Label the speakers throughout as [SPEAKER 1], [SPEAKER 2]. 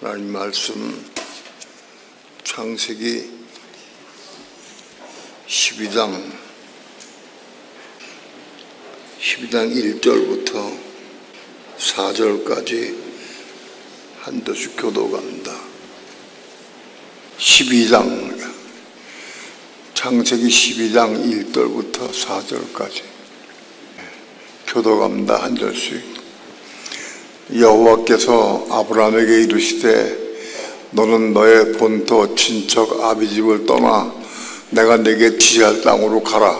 [SPEAKER 1] 하나님 말씀 창세기 12장 1절부터 4절까지 한 도씩 교도갑니다. 창세기 12장 1절부터 4절까지 교도갑니다. 한 절씩. 여호와께서 아브라함에게 이르시되 너는 너의 본토 친척 아비 집을 떠나 내가 네게 지시할 땅으로 가라.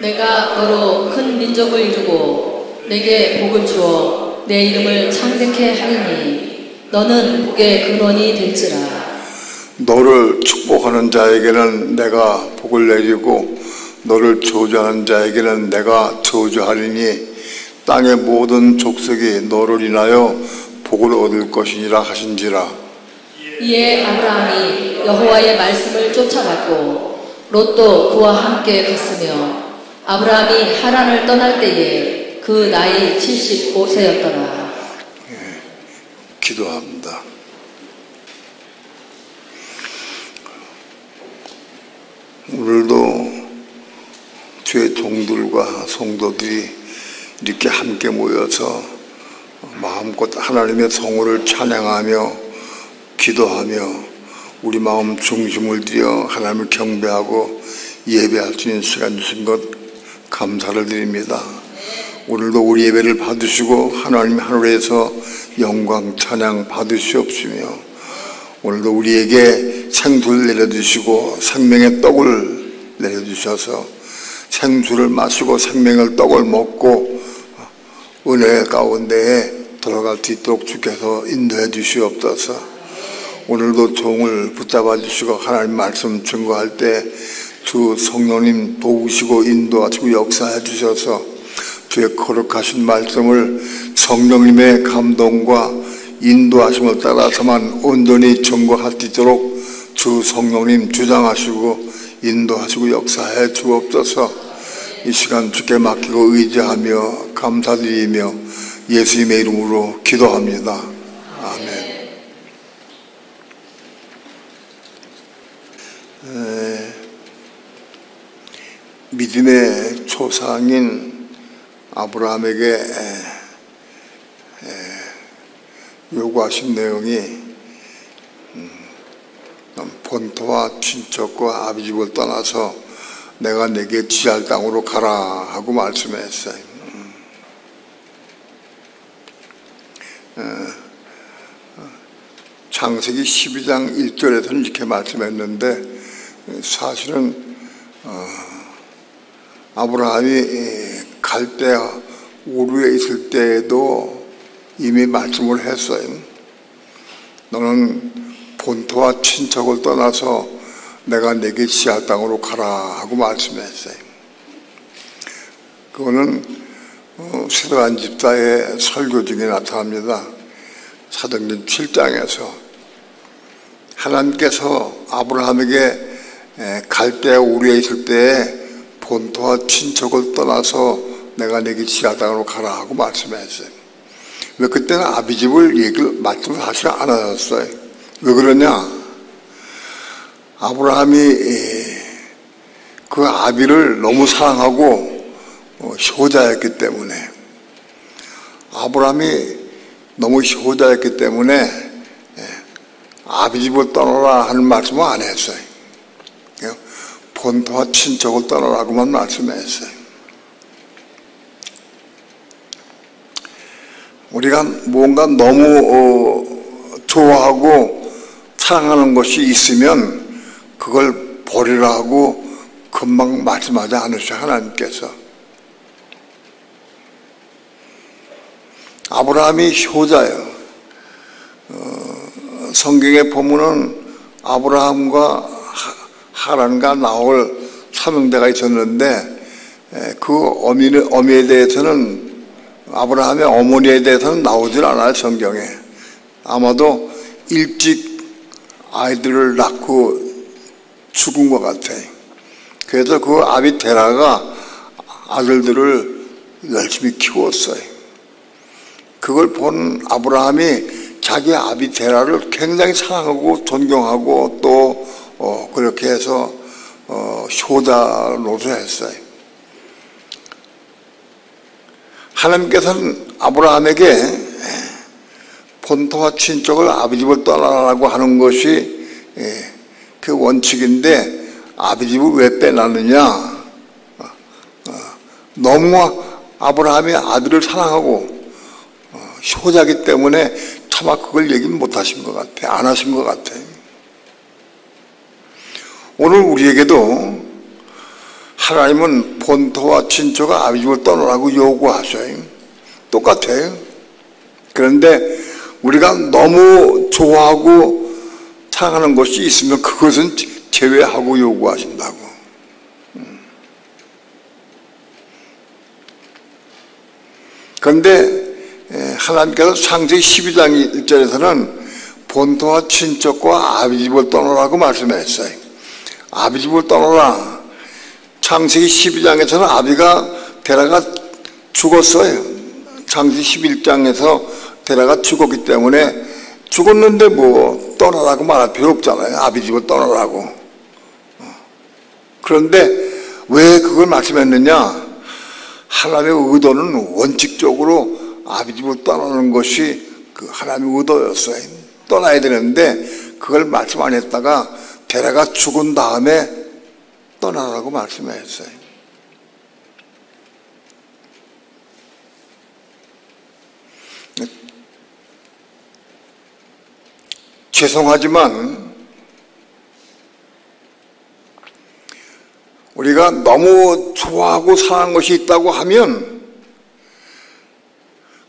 [SPEAKER 1] 내가
[SPEAKER 2] 너로 큰 민족을 이루고 내게 복을 주어 내 이름을 창대케 하리니 너는 복의 근원이 될지라.
[SPEAKER 1] 너를 축복하는 자에게는 내가 복을 내리고 너를 저주하는 자에게는 내가 저주하리니 땅의 모든 족속이 너를 인하여 복을 얻을 것이니라 하신지라.
[SPEAKER 2] 이에 아브라함이 여호와의 말씀을 쫓아갔고 롯도 그와 함께 갔으며 아브라함이 하란을 떠날 때에 그 나이 75세였더라.
[SPEAKER 1] 기도합니다. 오늘도 주의 종들과 성도들이 이렇게 함께 모여서 마음껏 하나님의 성호를 찬양하며 기도하며 우리 마음 중심을 들여 하나님을 경배하고 예배할 수 있는 시간 주신 것 감사를 드립니다. 오늘도 우리 예배를 받으시고 하나님 하늘에서 영광 찬양 받으시옵시며 오늘도 우리에게 생수를 내려주시고 생명의 떡을 내려주셔서 생수를 마시고 생명의 떡을 먹고 은혜 가운데에 돌아갈 수 있도록 주께서 인도해 주시옵소서. 오늘도 종을 붙잡아 주시고 하나님 말씀 증거할 때 주 성령님 도우시고 인도하시고 역사해 주셔서 주의 거룩하신 말씀을 성령님의 감동과 인도하심을 따라서만 온전히 증거할 수 있도록 주 성령님 주장하시고 인도하시고 역사해 주옵소서. 이 시간 주께 맡기고 의지하며 감사드리며 예수님의 이름으로 기도합니다. 아멘. 믿음의 조상인 아브라함에게 요구하신 내용이 본토와 친척과 아비 집을 떠나서 내가 네게 지할 땅으로 가라 하고 말씀했어요. 창세기 12장 1절에서는 이렇게 말씀했는데 사실은 아브라함이 갈대아 우르에 있을 때에도 이미 말씀을 했어요. 너는 본토와 친척을 떠나서 내가 네게 지할 땅으로 가라 하고 말씀했어요. 그거는 스데반 집사의 설교 중에 나타납니다. 사도행전 7장에서 하나님께서 아브라함에게 갈대아 우르에 있을 때에 본토와 친척을 떠나서 내가 네게 지할 땅으로 가라 하고 말씀했어요. 왜 그때는 아비 집을 말씀을 하지 않았어요? 왜 그러냐? 아브라함이 그 아비를 너무 사랑하고 효자였기 때문에 아브라함이 너무 효자였기 때문에 아비 집을 떠나라 하는 말씀을 안 했어요. 본토와 친척을 떠나라고만 말씀했어요. 우리가 뭔가 너무 좋아하고 사랑하는 것이 있으면 그걸 버리라고 금방 말씀하지 않으셔. 하나님께서 아브라함이 효자예요. 성경에 보면은 아브라함과 하란과 나홀 삼형제가 있었는데 그 어미에 대해서는 아브라함의 어머니에 대해서는 나오질 않아요. 성경에. 아마도 일찍 아이들을 낳고 죽은 것 같아요. 그래서 그 아비 데라가 아들들을 열심히 키웠어요. 그걸 본 아브라함이 자기 아비 데라를 굉장히 사랑하고 존경하고 또 그렇게 해서 효자 노릇을 했어요. 하나님께서는 아브라함에게 본토와 친족을 아비 집을 떠나라고 하는 것이 그 원칙인데 아비 집을 왜 빼놨느냐? 너무 아브라함이 아들을 사랑하고 효자기 때문에 차마 그걸 얘기 못하신 것 같아. 안 하신 것 같아. 오늘 우리에게도 하나님은 본토와 친족과 아비 집을 떠나라고 요구하셔요. 똑같아요. 그런데 우리가 너무 좋아하고 사랑하는 것이 있으면 그것은 제외하고 요구하신다고. 그런데 하나님께서 창세기 12장 1절에서는 본토와 친척과 아비 집을 떠나라고 말씀했어요. 아비 집을 떠나라. 창세기 12장에서는 아비가 데라가 죽었어요. 창세기 11장에서 데라가 죽었기 때문에 죽었는데 뭐 떠나라고 말할 필요 없잖아요. 아비 집을 떠나라고. 그런데 왜 그걸 말씀했느냐? 하나님의 의도는 원칙적으로 아비 집을 떠나는 것이 그 하나님의 의도였어요. 떠나야 되는데 그걸 말씀 안 했다가 데라가 죽은 다음에 떠나라고 말씀했어요. 죄송하지만 우리가 너무 좋아하고 사랑하는 것이 있다고 하면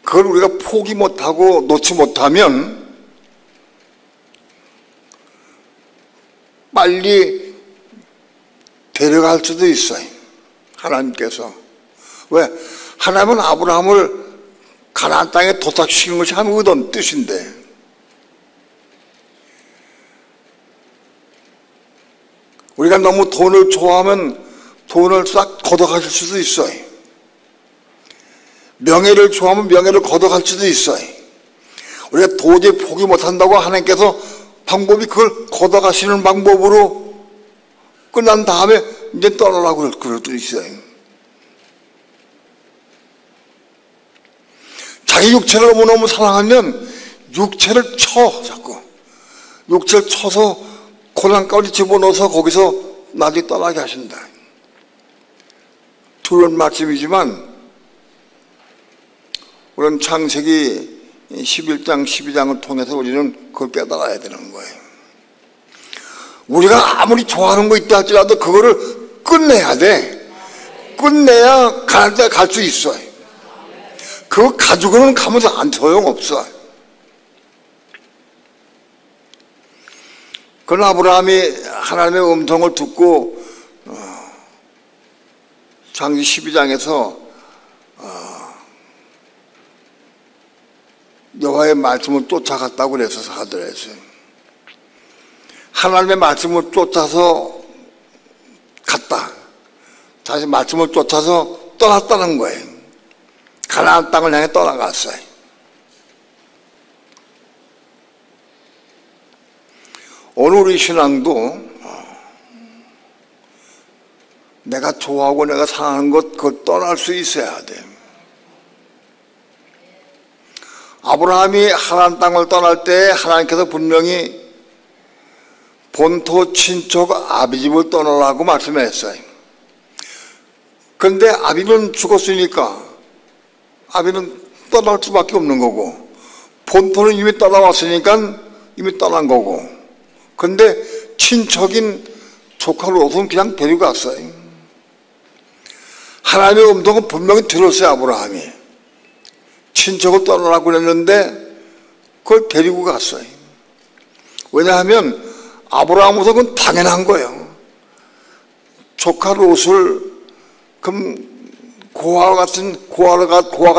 [SPEAKER 1] 그걸 우리가 포기 못하고 놓지 못하면 빨리 데려갈 수도 있어요. 하나님께서. 왜? 하나님은 아브라함을 가나안 땅에 도착시키는 것이 하나님의 의도는 뜻인데 우리가 너무 돈을 좋아하면 돈을 싹 걷어가실 수도 있어요. 명예를 좋아하면 명예를 걷어갈 수도 있어요. 우리가 도저히 포기 못한다고 하나님께서 방법이 그걸 걷어가시는 방법으로 끝난 다음에 이제 떠나라고 그럴 수도 있어요. 자기 육체를 너무너무 사랑하면 육체를 자꾸 육체를 쳐서 고난까지 집어넣어서 거기서 나중에 떠나게 하신다. 두려운 말씀이지만 우리는 창세기 11장, 12장을 통해서 우리는 그걸 깨달아야 되는 거예요. 우리가 아무리 좋아하는 거 있다 할지라도 그거를 끝내야 돼. 끝내야 가는 데 갈 수 있어요. 그거 가지고는 가면서 안 소용없어. 그러나 아브라함이 하나님의 음성을 듣고 창세기 12장에서 여호와의 말씀을 쫓아갔다고 그래서 하더랬어요. 하나님의 말씀을 쫓아서 갔다. 다시 말씀을 쫓아서 떠났다는 거예요. 가나안 땅을 향해 떠나갔어요. 오늘 우리 신앙도 내가 좋아하고 내가 사랑하는 것 그걸 떠날 수 있어야 돼. 아브라함이 하나님 땅을 떠날 때 하나님께서 분명히 본토 친척 아비 집을 떠나라고 말씀했어요. 그런데 아비는 죽었으니까 아비는 떠날 수밖에 없는 거고 본토는 이미 떠나왔으니까 이미 떠난 거고 근데 친척인 조카 롯은 그냥 데리고 갔어요. 하나님의 음성은 분명히 들었어요. 아브라함이 친척을 떠나라고 그랬는데 그걸 데리고 갔어요. 왜냐하면 아브라함으로서 그건 당연한 거예요. 조카 롯을 그럼 고아가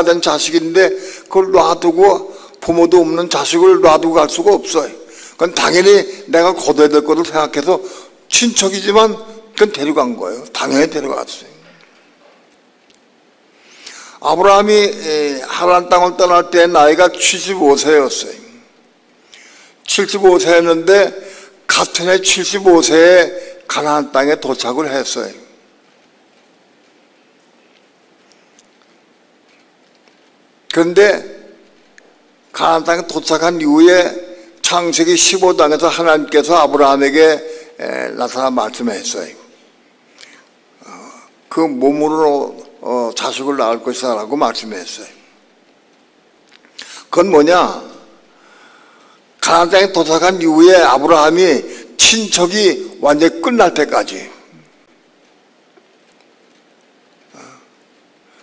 [SPEAKER 1] 된 자식인데 그걸 놔두고 부모도 없는 자식을 놔두고 갈 수가 없어요. 그건 당연히 내가 거둬야 될 것을 생각해서 친척이지만 그건 데려간 거예요. 당연히 데려갔어요. 아브라함이 하란 땅을 떠날 때 나이가 75세였어요. 75세였는데 같은 해 75세에 가나안 땅에 도착을 했어요. 그런데 가나안 땅에 도착한 이후에 창세기 15장에서 하나님께서 아브라함에게 나타나 말씀했어요. 그 몸으로 자식을 낳을 것이다 라고 말씀했어요. 그건 뭐냐? 가나안 땅에 도착한 이후에 아브라함이 친척이 완전히 끝날 때까지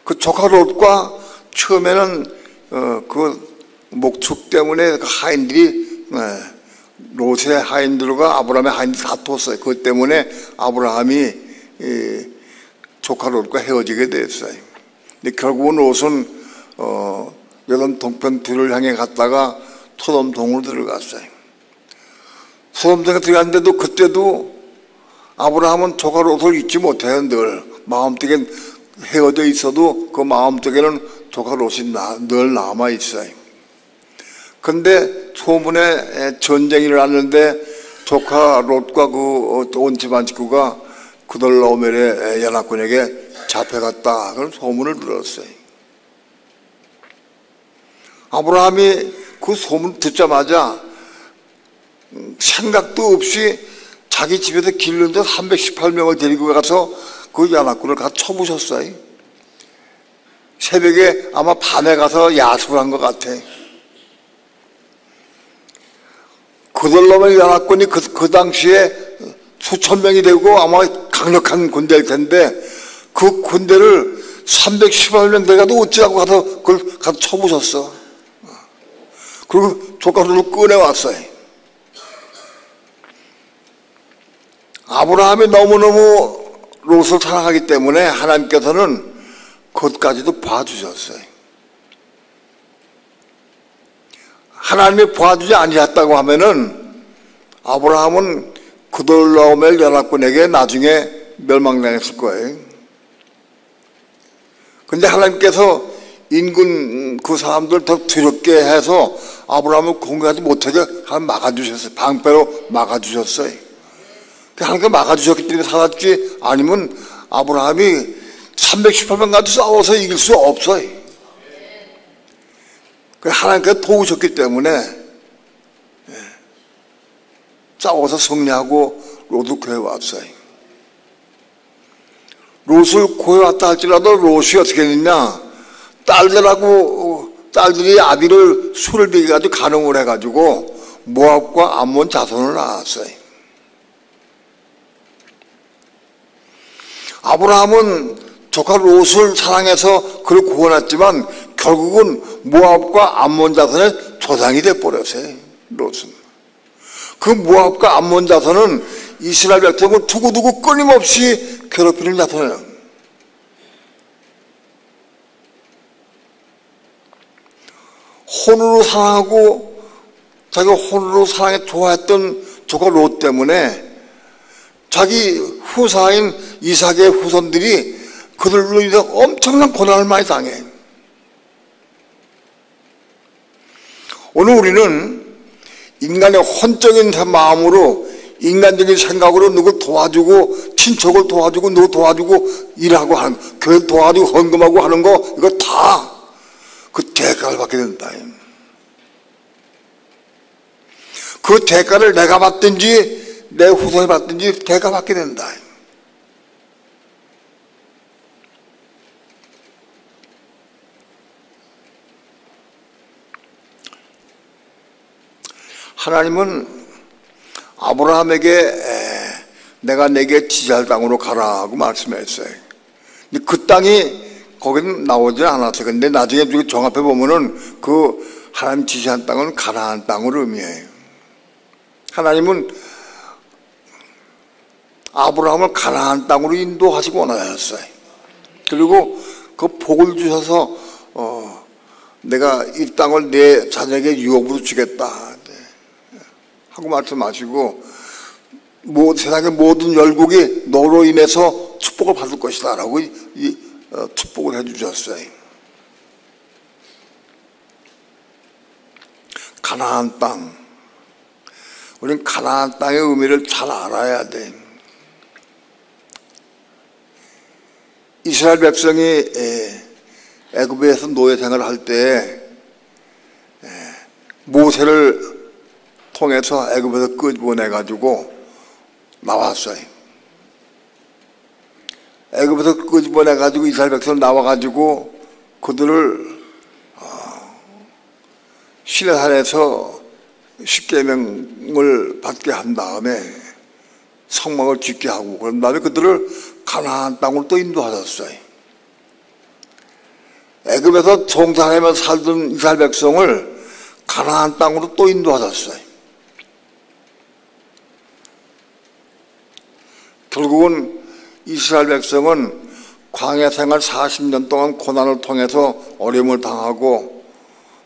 [SPEAKER 1] 그 조카 롯과 처음에는 그 목축 때문에 그 하인들이 롯의 하인들과 아브라함의 하인들이 다퉜어요. 그것 때문에 아브라함이 조카 롯과 헤어지게 됐어요. 근데 결국은 롯은 여든 동편 뒤를 향해 갔다가 소돔동으로 들어갔어요. 소돔동에 들어갔는데도 그때도 아브라함은 조카 롯을 잊지 못해요. 늘 마음속에 헤어져 있어도 그 마음속에는 조카 롯이 늘 남아 있어요. 그런데 소문에 전쟁이 일어났는데 조카 롯과 그 온 집안 식구가 그돌라오멜의 연합군에게 잡혀갔다 그런 소문을 들었어요. 아브라함이 그 소문 듣자마자 생각도 없이 자기 집에서 길르는데 318명을 데리고 가서 그 연합군을 가서 쳐부셨어요. 새벽에 아마 밤에 가서 야수를 한 것 같아. 그돌라오멜 연합군이 그 당시에 수천 명이 되고 아마 강력한 군대일 텐데 그 군대를 318명 돼가도 어찌라고 가서 그걸 가서 쳐부셨어. 그리고 조카들을 꺼내왔어요. 아브라함이 너무너무 롯을 사랑하기 때문에 하나님께서는 그것까지도 봐주셨어요. 하나님이 봐주지 아니했다고 하면은 아브라함은 그돌라오멜 연합군에게 나중에 멸망당했을 거예요. 근데 하나님께서 인근 그 사람들 더 두렵게 해서 아브라함을 공격하지 못하게 막아주셨어요. 방패로 막아주셨어요. 하나님께 막아주셨기 때문에 살았지 아니면 아브라함이 318명 가도 싸워서 이길 수 없어요. 하나님께서 도우셨기 때문에 싸워서 승리하고 롯을 구해왔어요. 롯을 구해왔다 할지라도 롯이 어떻게 됐냐? 딸들이 아비를 술을 먹여가지고 간음을 해가지고 모압과 암몬 자손을 낳았어요. 아브라함은 조카 롯을 사랑해서 그를 구원했지만 결국은 모압과 암몬 자손의 조상이 돼버렸어요. 롯은. 그 모압과 암몬 자손은 이스라엘 백성을 두고두고 끊임없이 괴롭히는 자손이에요. 혼으로 사랑하고 자기가 혼으로 사랑해 좋아했던 조카 롯 때문에 자기 후사인 이삭의 후손들이 그들로 인해 엄청난 고난을 많이 당해. 오늘 우리는 인간의 혼적인 마음으로 인간적인 생각으로 누굴 도와주고 친척을 도와주고 누구 도와주고 일하고 하는 교회 도와주고 헌금하고 하는 거 이거 다 그 대가를 받게 된다. 그 대가를 내가 받든지 내 후손이 받든지 대가 받게 된다. 하나님은 아브라함에게 내가 내게 지시할 땅으로 가라고 말씀했어요. 그 땅이 거기는 나오지 않았어요. 근데 나중에 종합해 보면은 그 하나님 지시한 땅은 가나안 땅을 의미해요. 하나님은 아브라함을 가나안 땅으로 인도하시고 원하셨어요. 그리고 그 복을 주셔서 내가 이 땅을 내 자녀에게 유업으로 주겠다 하고 말씀하시고 세상의 모든 열국이 너로 인해서 축복을 받을 것이다 라고 축복을 해주셨어요. 가나안 땅 우리는 가나안 땅의 의미를 잘 알아야 돼. 이스라엘 백성이 애굽에서 노예 생활을 할 때 모세를 통해서 애굽에서 끄집어내가지고 나왔어요. 애굽에서 끄집어내가지고 이스라엘 백성 나와가지고 그들을 시내산에서 십계명을 받게 한 다음에 성막을 짓게 하고 그런 다음에 그들을 가나안 땅으로 또 인도하셨어요. 애굽에서 종살이하며 살던 이스라엘 백성을 가나안 땅으로 또 인도하셨어요. 결국은 이스라엘 백성은 광야 생활 40년 동안 고난을 통해서 어려움을 당하고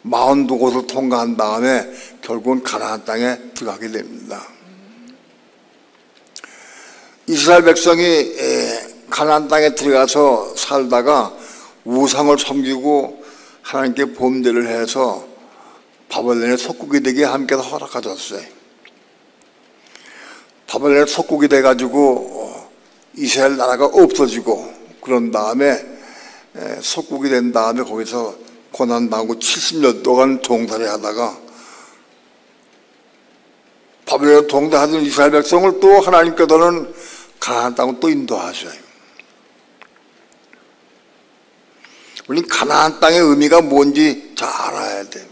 [SPEAKER 1] 42곳을 통과한 다음에 결국은 가나안 땅에 들어가게 됩니다. 이스라엘 백성이 가나안 땅에 들어가서 살다가 우상을 섬기고 하나님께 범죄를 해서 바벨론의 속국이 되게 하나님께서 허락하셨어요. 바벨론의 속국이 돼가지고 이스라엘 나라가 없어지고 그런 다음에 속국이 된 다음에 거기서 고난당하고 70년 동안 종살이 하다가 바벨론에 동대하던 이스라엘 백성을 또 하나님께서는 가나안 땅으로 또 인도하셔요. 우리는 가나안 땅의 의미가 뭔지 잘 알아야 돼요.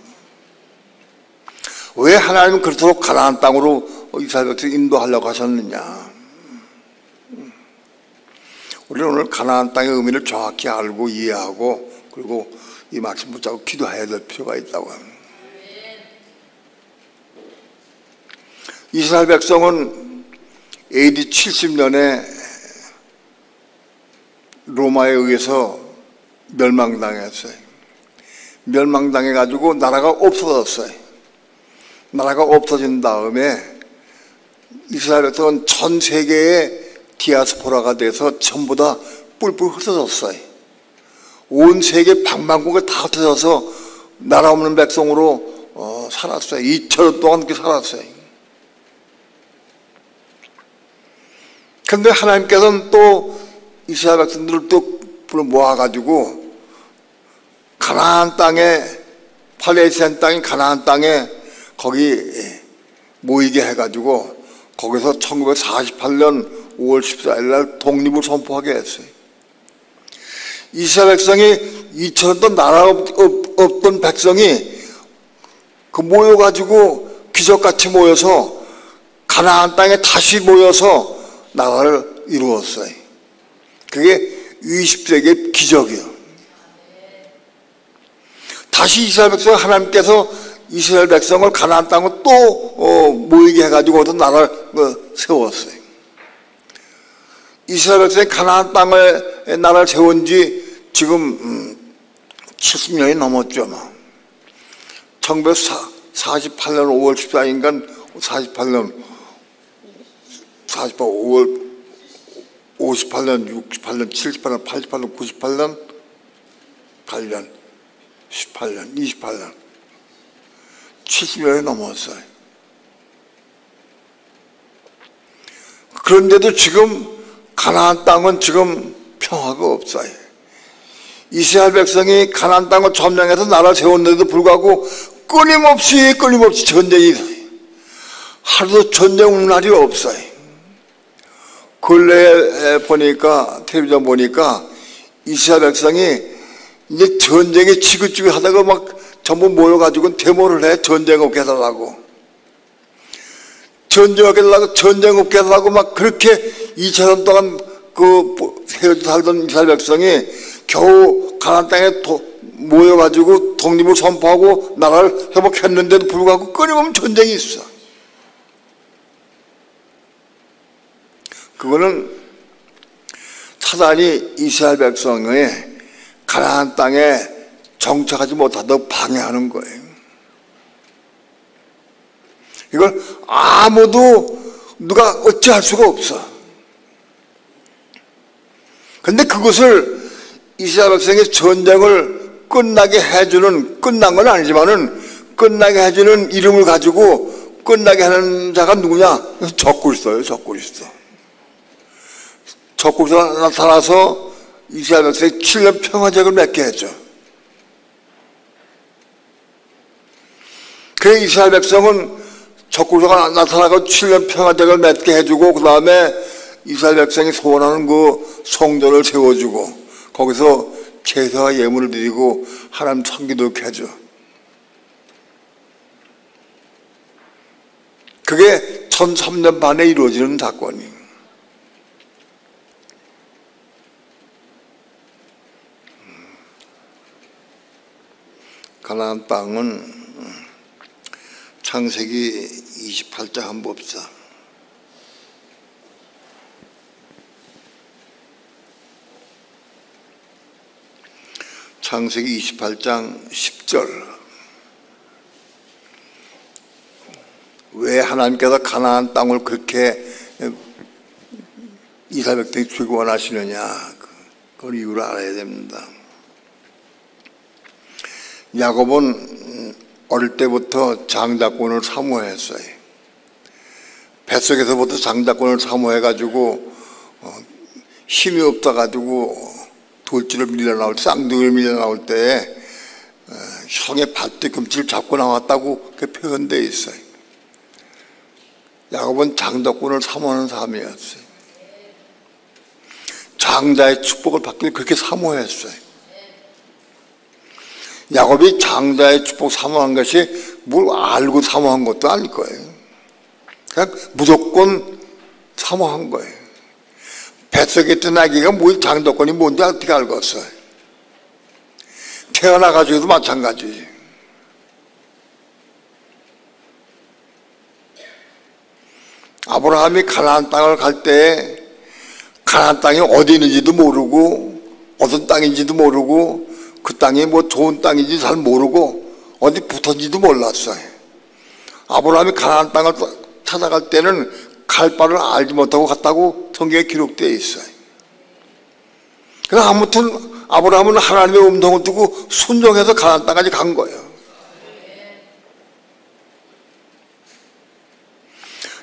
[SPEAKER 1] 왜 하나님은 그토록 가나안 땅으로 이스라엘 백성 인도하려고 하셨느냐. 우리는 오늘 가나안 땅의 의미를 정확히 알고 이해하고 그리고 이 말씀 붙잡고 기도해야 될 필요가 있다고 합니다. 이스라엘 백성은 AD 70년에 로마에 의해서 멸망당했어요. 멸망당해가지고 나라가 없어졌어요. 나라가 없어진 다음에 이스라엘 백성은 전 세계의 디아스포라가 돼서 전부 다 뿔뿔 흩어졌어요. 온 세계 방방곡에 다 흩어져서 나라 없는 백성으로 살았어요. 2000년 동안 그렇게 살았어요. 그런데 하나님께서는 또 이스라엘 백성들을 또 불러 모아가지고 가나안 땅에 팔레스타인 땅인 가나안 땅에 거기 모이게 해가지고 거기서 1948년 5월 14일 날 독립을 선포하게 했어요. 이스라엘 백성이 2000년 동안 나라 없던 백성이 그 모여가지고 기적같이 모여서 가나안 땅에 다시 모여서 나라를 이루었어요. 그게 20세기의 기적이에요. 다시 이스라엘 백성 하나님께서 이스라엘 백성을 가나안 땅으로 또 모이게 해가지고 어떤 나라를 세웠어요. 이스라엘 백성이 가나안 땅을 나라를 세운 지 지금 70년이 넘었죠. 1948년 5월 14일인가 48년 5월 58년 68년 78년 88년 98년 8년 18년 28년 70년이 넘었어요. 그런데도 지금 가나안 땅은 지금 평화가 없어요. 이스라엘 백성이 가나안 땅을 점령해서 나라를 세웠는데도 불구하고 끊임없이 전쟁이 있어요. 하루도 전쟁 온 날이 없어요. 근래에 보니까 텔레비전 보니까 이스라엘 백성이 이제 전쟁에 지긋지긋하다가 막 전부 모여가지고 데모를 해. 전쟁 없게 해달라고. 전쟁 없게 해달라고 막 그렇게 2000년 동안 살던 이스라엘 백성이 겨우 가나안 땅에 모여가지고 독립을 선포하고 나라를 회복했는데도 불구하고 끊임없는 전쟁이 있어. 그거는 사단이 이스라엘 백성의 가나안 땅에 정착하지 못하도록 방해하는 거예요. 이걸 아무도 누가 어찌할 수가 없어. 그런데 그것을 이스라엘 백성의 전쟁을 끝나게 해주는, 끝난 건 아니지만은 끝나게 해주는 이름을 가지고 끝나게 하는 자가 누구냐? 적그리스도예요. 적그리스도. 적그리스도가 나타나서 이스라엘 백성이 7년 평화적을 맺게 했죠. 그 이스라엘 백성은 적그리스도가 나타나고 7년 평화적을 맺게 해주고, 그 다음에 이스라엘 백성이 소원하는 그 성전을 세워주고, 거기서 제사와 예물을 드리고 하나님 섬기도 해줘. 그게 1003년 반에 이루어지는 사건이. 가나안 땅은 창세기 28장 한번 봅시다. 창세기 28장 10절. 왜 하나님께서 가나안 땅을 그렇게 이스라엘 백성이 주기 원하시느냐, 그걸 이유를 알아야 됩니다. 야곱은 어릴 때부터 장자권을 사모했어요. 뱃속에서부터 장자권을 사모해가지고 힘이 없어가지고 돌지를 밀려나올 때, 쌍둥이를 밀려나올 때 형의 발뒤꿈치를 잡고 나왔다고 그렇게 표현되어 있어요. 야곱은 장자권을 사모하는 사람이었어요. 장자의 축복을 받기를 그렇게 사모했어요. 야곱이 장자의 축복 사모한 것이 뭘 알고 사모한 것도 아닐 거예요. 그냥 무조건 사모한 거예요. 뱃속에 있던 아기가 뭐 장자권이 뭔지 어떻게 알겠어요? 태어나가지고도 마찬가지지. 아브라함이 가나안 땅을 갈 때 가나안 땅이 어디 있는지도 모르고 어떤 땅인지도 모르고 그 땅이 뭐 좋은 땅인지 잘 모르고 어디 붙었는지도 몰랐어요. 아브라함이 가나안 땅을 찾아갈 때는 갈 바를 알지 못하고 갔다고 성경에 기록되어 있어요. 그래서 아무튼 아브라함은 하나님의 음성을 듣고 순종해서 가나안 땅까지 간 거예요.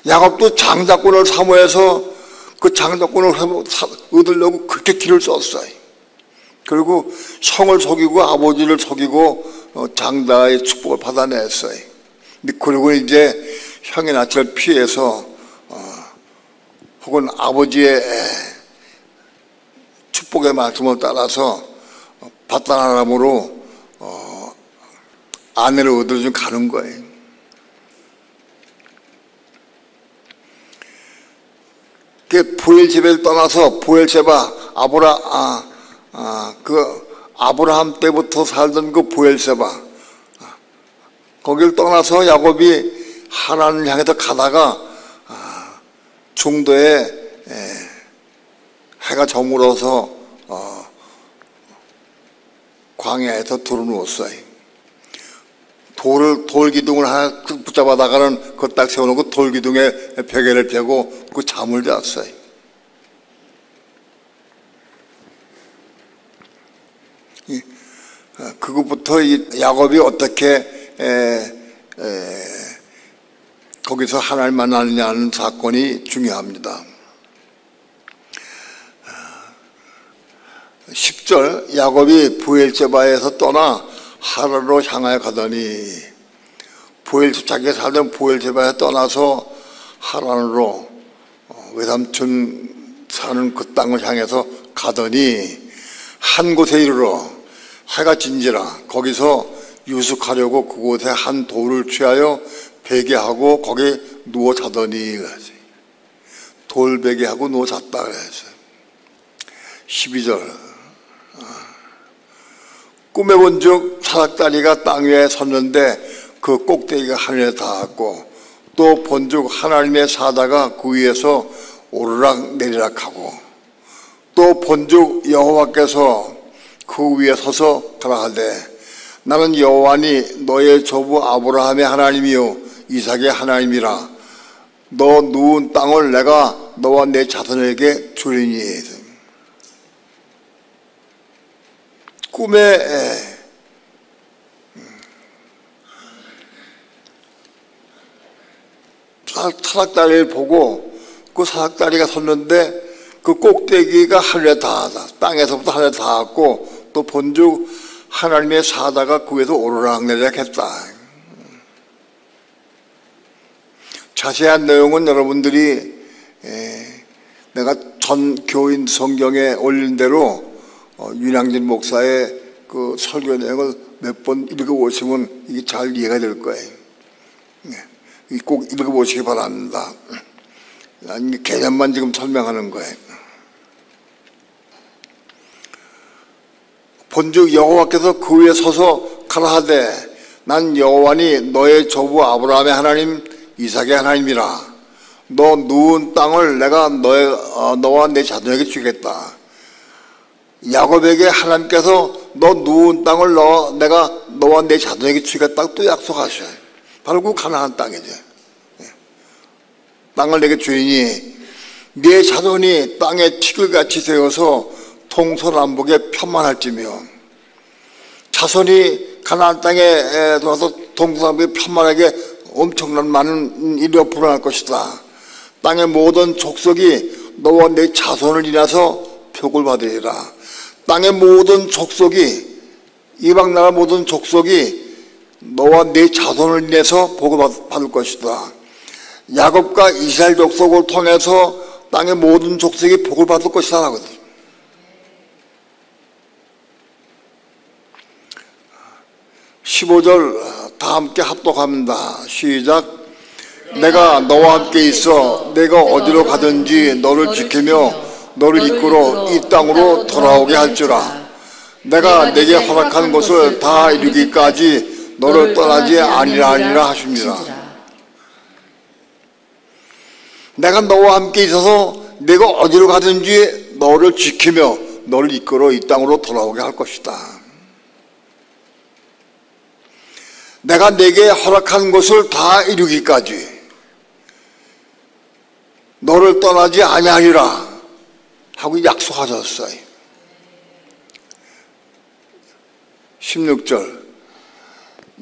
[SPEAKER 1] 야곱도 장자권을 사모해서 그 장자권을 얻으려고 그렇게 길을 썼어요. 그리고 형을 속이고 아버지를 속이고 장자의 축복을 받아냈어요. 그리고 이제 형의 낯을 피해서 혹은 아버지의 축복의 말씀을 따라서 바다나람으로 아내를 얻으러 가는 거예요. 그 보엘세바를 떠나서 보엘세바 아브라함 때부터 살던 그 보엘세바 거기를 떠나서 야곱이 하나님을 향해서 가다가 중도에 해가 저물어서 광야에서 들어누웠어요. 돌기둥을 하나 붙잡아다가는 그걸 딱 세워놓고 돌기둥에 베개를 펴고 그 잠을 잤어요. 그것부터 이 야곱이 어떻게 거기서 하나님 만나느냐는 사건이 중요합니다. 10절 야곱이 브엘세바에서 떠나 하란으로 향하여 가더니 자기가 살던 브엘세바에 떠나서 하란으로 외삼촌 사는 그 땅을 향해서 가더니 한 곳에 이르러 해가 진지라 거기서 유숙하려고 그곳에 한 돌을 취하여 베개하고 거기에 누워 자더니 돌베개하고 누워 잤다 그랬어요. 12절 꿈에 본즉 사닥다리가 땅 위에 섰는데 그 꼭대기가 하늘에 닿았고 또 본즉 하나님의 사자가 그 위에서 오르락 내리락하고 또 본즉 여호와께서 그 위에 서서 가라하되 나는 여호와니 너의 조부 아브라함의 하나님이요 이삭의 하나님이라 너 누운 땅을 내가 너와 내 자손에게 주리니. 꿈에 사닥다리를 보고 그 사닥다리가 섰는데 그 꼭대기가 하늘에 닿았다. 땅에서부터 하늘에 닿았고 또 본즉 하나님의 사자가 그 위에서 오르락내리락 했다. 자세한 내용은 여러분들이 내가 전 교인 성경에 올린 대로 윤양진 목사의 그 설교 내용을 몇 번 읽어보시면 이게 잘 이해가 될 거예요. 꼭 읽어보시기 바랍니다. 난 개념만 지금 설명하는 거예요. 본즉 여호와께서 그 위에 서서 가라하되 난 여호와니 너의 조부 아브라함의 하나님 이삭의 하나님이라. 너 누운 땅을 내가 너와 내 자손에게 주겠다. 야곱에게 하나님께서 너 누운 땅을 내가 너와 내 자손에게 주겠다고 또 약속하셔요. 바로 그 가나안 땅이죠. 땅을 내게 주이니 네 자손이 땅에 티끌같이 세워서 동서남북에 편만할지며. 자손이 가나안 땅에 들어와서 동서남북에 편만하게 엄청난 많은 일이 불어날 것이다. 땅의 모든 족속이 너와 내 자손을 인해서 복을 받으리라. 땅의 모든 족속이, 이방 나라 모든 족속이 너와 내 자손을 인해서 복을 받을 것이다. 야곱과 이스라엘 족속을 통해서 땅의 모든 족속이 복을 받을 것이다 하거든. (15절) 다 함께 합독합니다. 시작. 내가 너와 함께 있어 내가 어디로 가든지 너를 지키며 너를 이끌어 이 땅으로 돌아오게 할지라. 내가 내게 허락한 것을 다 이루기까지 너를 떠나지 아니라 하십니다. 내가 너와 함께 있어서 내가 어디로 가든지 너를 지키며 너를 이끌어 이 땅으로 돌아오게 할 것이다. 내가 내게 허락한 것을 다 이루기까지 너를 떠나지 아니하리라 하고 약속하셨어요. 16절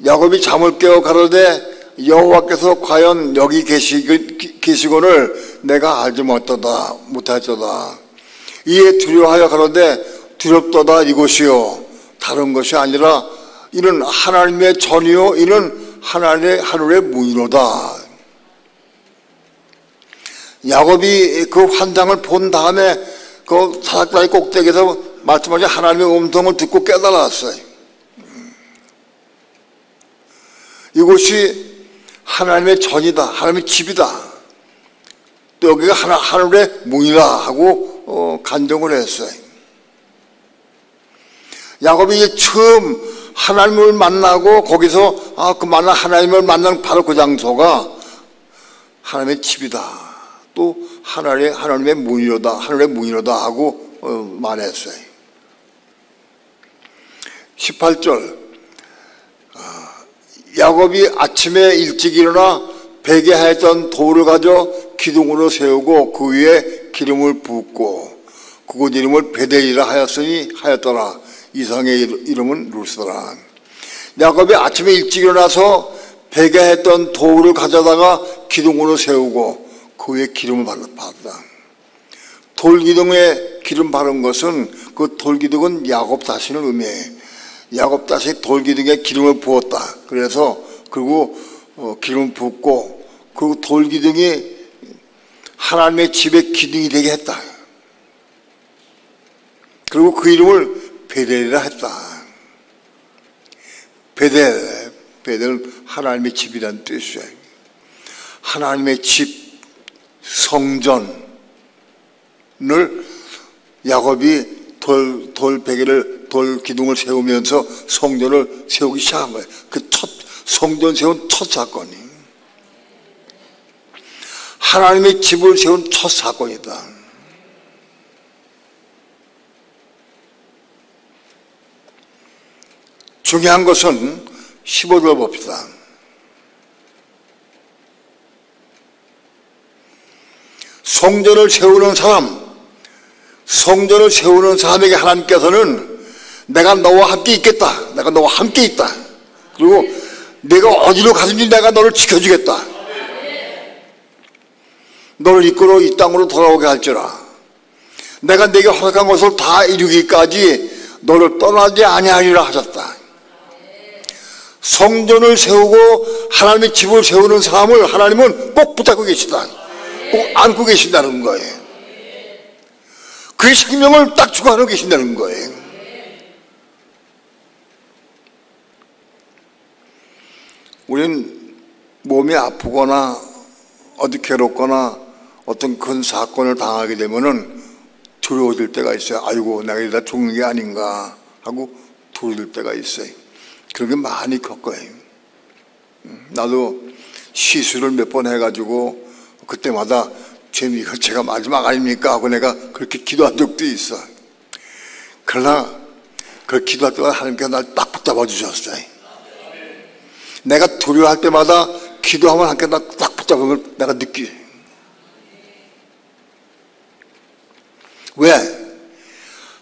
[SPEAKER 1] 야곱이 잠을 깨어 가로되 여호와께서 과연 여기 계시거늘 내가 알지 못하였도다. 이에 두려워하여 가로되 두렵도다 이곳이요 다른 것이 아니라 이는 하나님의 전이요 이는 하늘의 문이로다. 야곱이 그 환상을 본 다음에 그 사닥다리 꼭대기에서 말씀하신 하나님의 음성을 듣고 깨달았어요. 이곳이 하나님의 전이다, 하나님의 집이다, 또 여기가 하늘의 문이다 하고 간증을 했어요. 야곱이 처음 하나님을 만나고 거기서 그 만난 하나님을 만난 바로 그 장소가 하나님의 집이다, 또 하나님의 문이로다, 하늘의 문이로다 하고 말했어요. 18절 야곱이 아침에 일찍 일어나 베개 하였던 돌을 가져 기둥으로 세우고 그 위에 기름을 붓고 그곳 이름을 베델이라 하였더라. 이상의 이름은 루스더라. 야곱이 아침에 일찍 일어나서 베개 했던 돌을 가져다가 기둥으로 세우고 그 위에 기름을 받았다. 돌기둥에 기름 바른 것은 그 돌기둥은 야곱 자신을 의미해. 야곱 자신이 돌기둥에 기름을 부었다. 그래서 그리고 기름을 붓고 그 돌기둥이 하나님의 집의 기둥이 되게 했다. 그리고 그 이름을 베델이라 했다. 베델은 하나님의 집이라는 뜻이에요. 하나님의 집, 성전을 야곱이 돌 기둥을 세우면서 성전을 세우기 시작한 거예요. 그 성전 세운 첫 사건이 하나님의 집을 세운 첫 사건이다. 중요한 것은 15절 봅시다. 성전을 세우는 사람에게 하나님께서는 내가 너와 함께 있겠다, 내가 너와 함께 있다, 그리고 내가 어디로 가든지 내가 너를 지켜주겠다, 너를 이끌어 이 땅으로 돌아오게 할지라. 내가 네게 허락한 것을 다 이루기까지 너를 떠나지 아니하리라 하셨다. 성전을 세우고 하나님의 집을 세우는 사람을 하나님은 꼭 붙잡고 계시다. 꼭 안고 계신다는 거예요. 그 생명을 딱 주고 하고 계신다는 거예요. 우리는 몸이 아프거나 어디 괴롭거나 어떤 큰 사건을 당하게 되면은 두려워질 때가 있어요. 아이고 내가 이러다 죽는 게 아닌가 하고 두려워질 때가 있어요. 그런 게 많이 겪어요. 나도 시술을 몇 번 해가지고 그때마다 주님 이거 제가 마지막 아닙니까 하고 내가 그렇게 기도한 적도 있어. 그러나 그 기도할 때마다 하나님께서 날 딱 붙잡아 주셨어요. 내가 두려워할 때마다 기도하면 하나님께 날 딱 붙잡은 걸 내가 느껴요. 왜?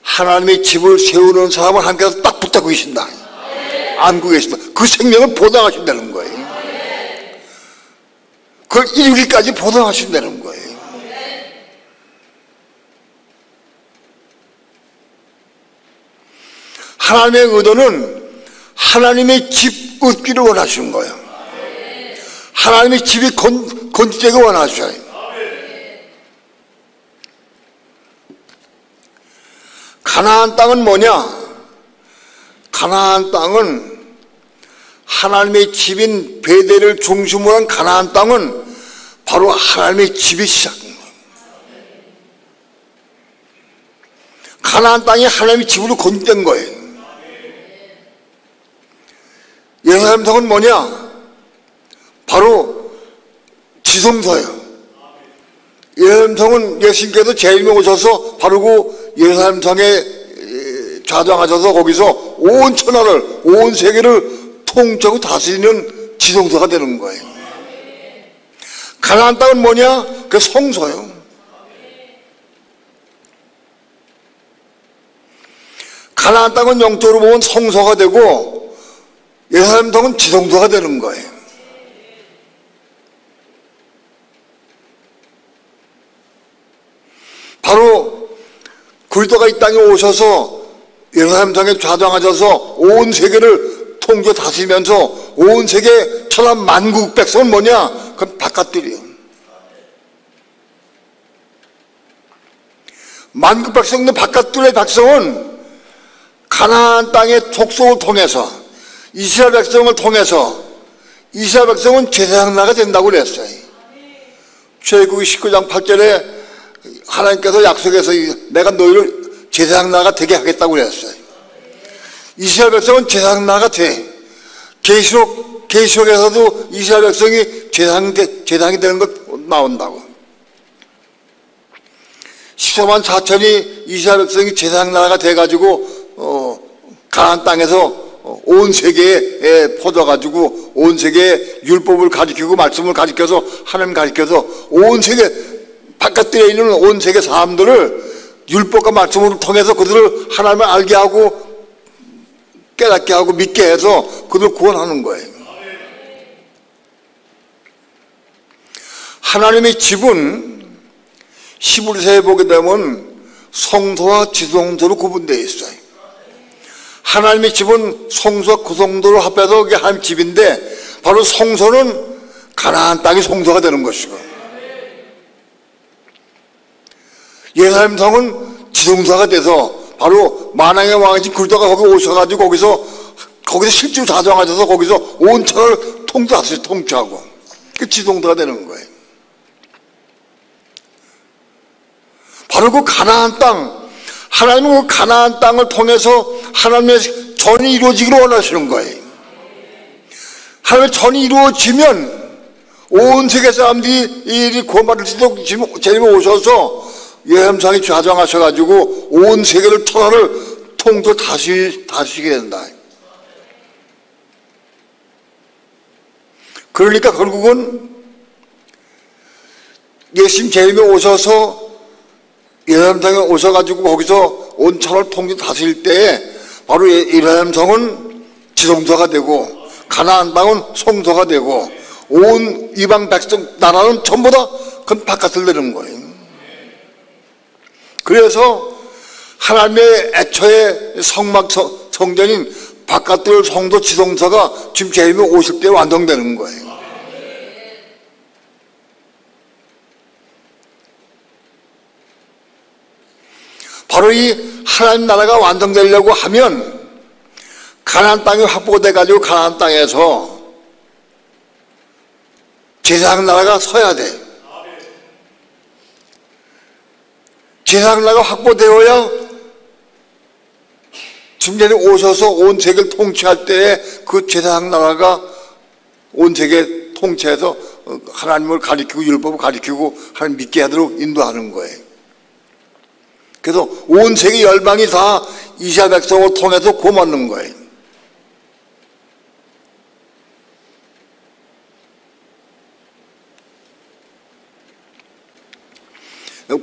[SPEAKER 1] 하나님의 집을 세우는 사람을 하나님께서 딱 붙잡고 계신다. 안고 계신다. 그 생명을 보장하신다는 거예요. 그걸 이루기까지 보장하신다는 거예요. 하나님의 의도는 하나님의 집 얻기를 원하시는 거예요. 하나님의 집이 건축되기 원하셔요. 가나안 땅은 뭐냐? 가나안 땅은 하나님의 집인 베델을 중심으로 한 가나안 땅은 바로 하나님의 집이 시작인 거예요. 가나안 땅이 하나님의 집으로 건축된 거예요. 예루살렘 성은 뭐냐? 바로 지성소예요. 예루살렘 성은 예수님께서 재림에 오셔서 바르고 예루살렘 성에 좌정하셔서 거기서 온 천하를, 온 세계를 통째로 다스리는 지성소가 되는 거예요. 가나안 땅은 뭐냐? 그 성소예요. 가나안 땅은 영적으로 보면 성소가 되고 예루살렘 성은 지성소가 되는 거예요. 바로 그리스도가 이 땅에 오셔서 예루살렘 성에 좌정하셔서 온 세계를 통제 다스리면서 온 세계 천하 만국 백성은 뭐냐? 그건 바깥들이에요. 만국 백성들 바깥들의 백성은 가나안 땅의 족속을 통해서 이스라엘 백성을 통해서 이스라엘 백성은 제사장나가 된다고 그랬어요. 출애굽기 19장 8절에 하나님께서 약속해서 내가 너희를 제사장나가 되게 하겠다고 그랬어요. 이스라엘 백성은 제사장나가 돼. 계시록에서도 이스라엘 백성이 제사장이 되는 것 나온다고. 14만 4천이 이스라엘 백성이 제사장나가 돼가지고 가나안 땅에서 온 세계에 퍼져가지고 온 세계에 율법을 가르치고 말씀을 가르쳐서 하나님 가르쳐서 온 세계 바깥들에 있는 온 세계 사람들을 율법과 말씀을 통해서 그들을 하나님을 알게 하고 깨닫게 하고 믿게 해서 그들을 구원하는 거예요. 하나님의 집은 히브리서에 보게 되면 성소와 지성소로 구분되어 있어요. 하나님의 집은 성소와 구성도를 합해서 이게 하나님의 집인데 바로 성소는 가나안 땅이 성소가 되는 것이고 예루살렘 성은 지성소가 돼서 바로 만왕의 왕이신 그리스도가 거기 오셔가지고 거기서 실제로 자정하셔서 거기서 온 천하를 통치하고 그 지성소가 되는 거예요. 바로 그 가나안 땅, 하나님은 그 가나안 땅을 통해서 하나님의 전이 이루어지기를 원하시는 거예요. 하나님의 전이 이루어지면 온 세계 사람들이 이 구원받을 수 있도록 재림에 오셔서 예루살렘 좌정하셔가지고 온 세계를 천하를 통틀어 다스리게 된다. 그러니까 결국은 예수님 재림에 오셔서 예루살렘에 오셔가지고 거기서 온 천하를 통틀어 다스릴 때에 바로 예루살렘 성은 지성소가 되고 가나안 땅은 성소가 되고 온 이방 백성 나라는 전부 다 그건 바깥을 내는 거예요. 그래서 하나님의 애초의 성전인 바깥들 성도 지성소가 지금 예수님이 오실 때 완성되는 거예요. 바로 이 하나님 나라가 완성되려고 하면 가나안 땅이 확보돼 가지고 가나안 땅에서 제사장 나라가 서야 돼. 제사장 나라가 확보되어야 주님이 오셔서 온 세계를 통치할 때에 그 제사장 나라가 온 세계 통치해서 하나님을 가리키고 율법을 가리키고 하나님 믿게 하도록 인도하는 거예요. 그래서 온 세계 열방이 다 이스라엘 백성을 통해서 고맙는 거예요.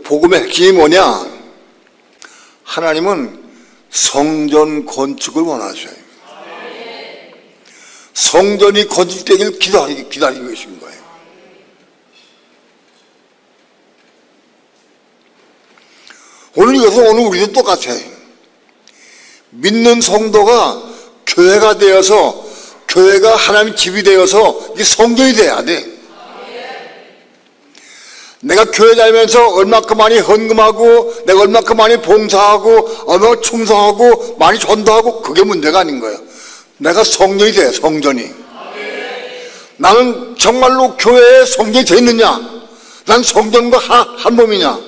[SPEAKER 1] 복음의 핵심이 뭐냐? 하나님은 성전 건축을 원하셔요. 성전이 건축되기를 기다리고 계신 거예요. 오늘 우리도 똑같아요. 믿는 성도가 교회가 되어서, 교회가 하나님 집이 되어서 이게 성전이 돼야 돼. 내가 교회 다니면서 얼마큼 많이 헌금하고, 내가 얼마큼 많이 봉사하고, 얼마나 충성하고, 많이 전도하고, 그게 문제가 아닌 거예요. 내가 성전이 돼, 성전이. 나는 정말로 교회에 성전이 돼 있느냐? 난 성전과 한 몸이냐?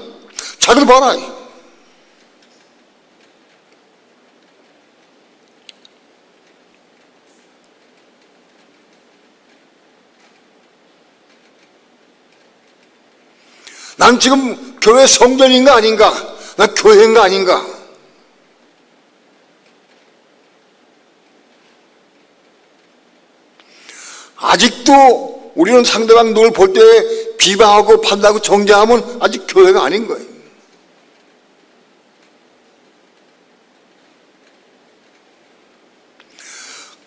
[SPEAKER 1] 자기를 봐라. 난 지금 교회 성전인가 아닌가? 난 교회인가 아닌가? 아직도 우리는 상대방 누굴 볼 때 비방하고 판단하고 정죄하면 아직 교회가 아닌 거예요.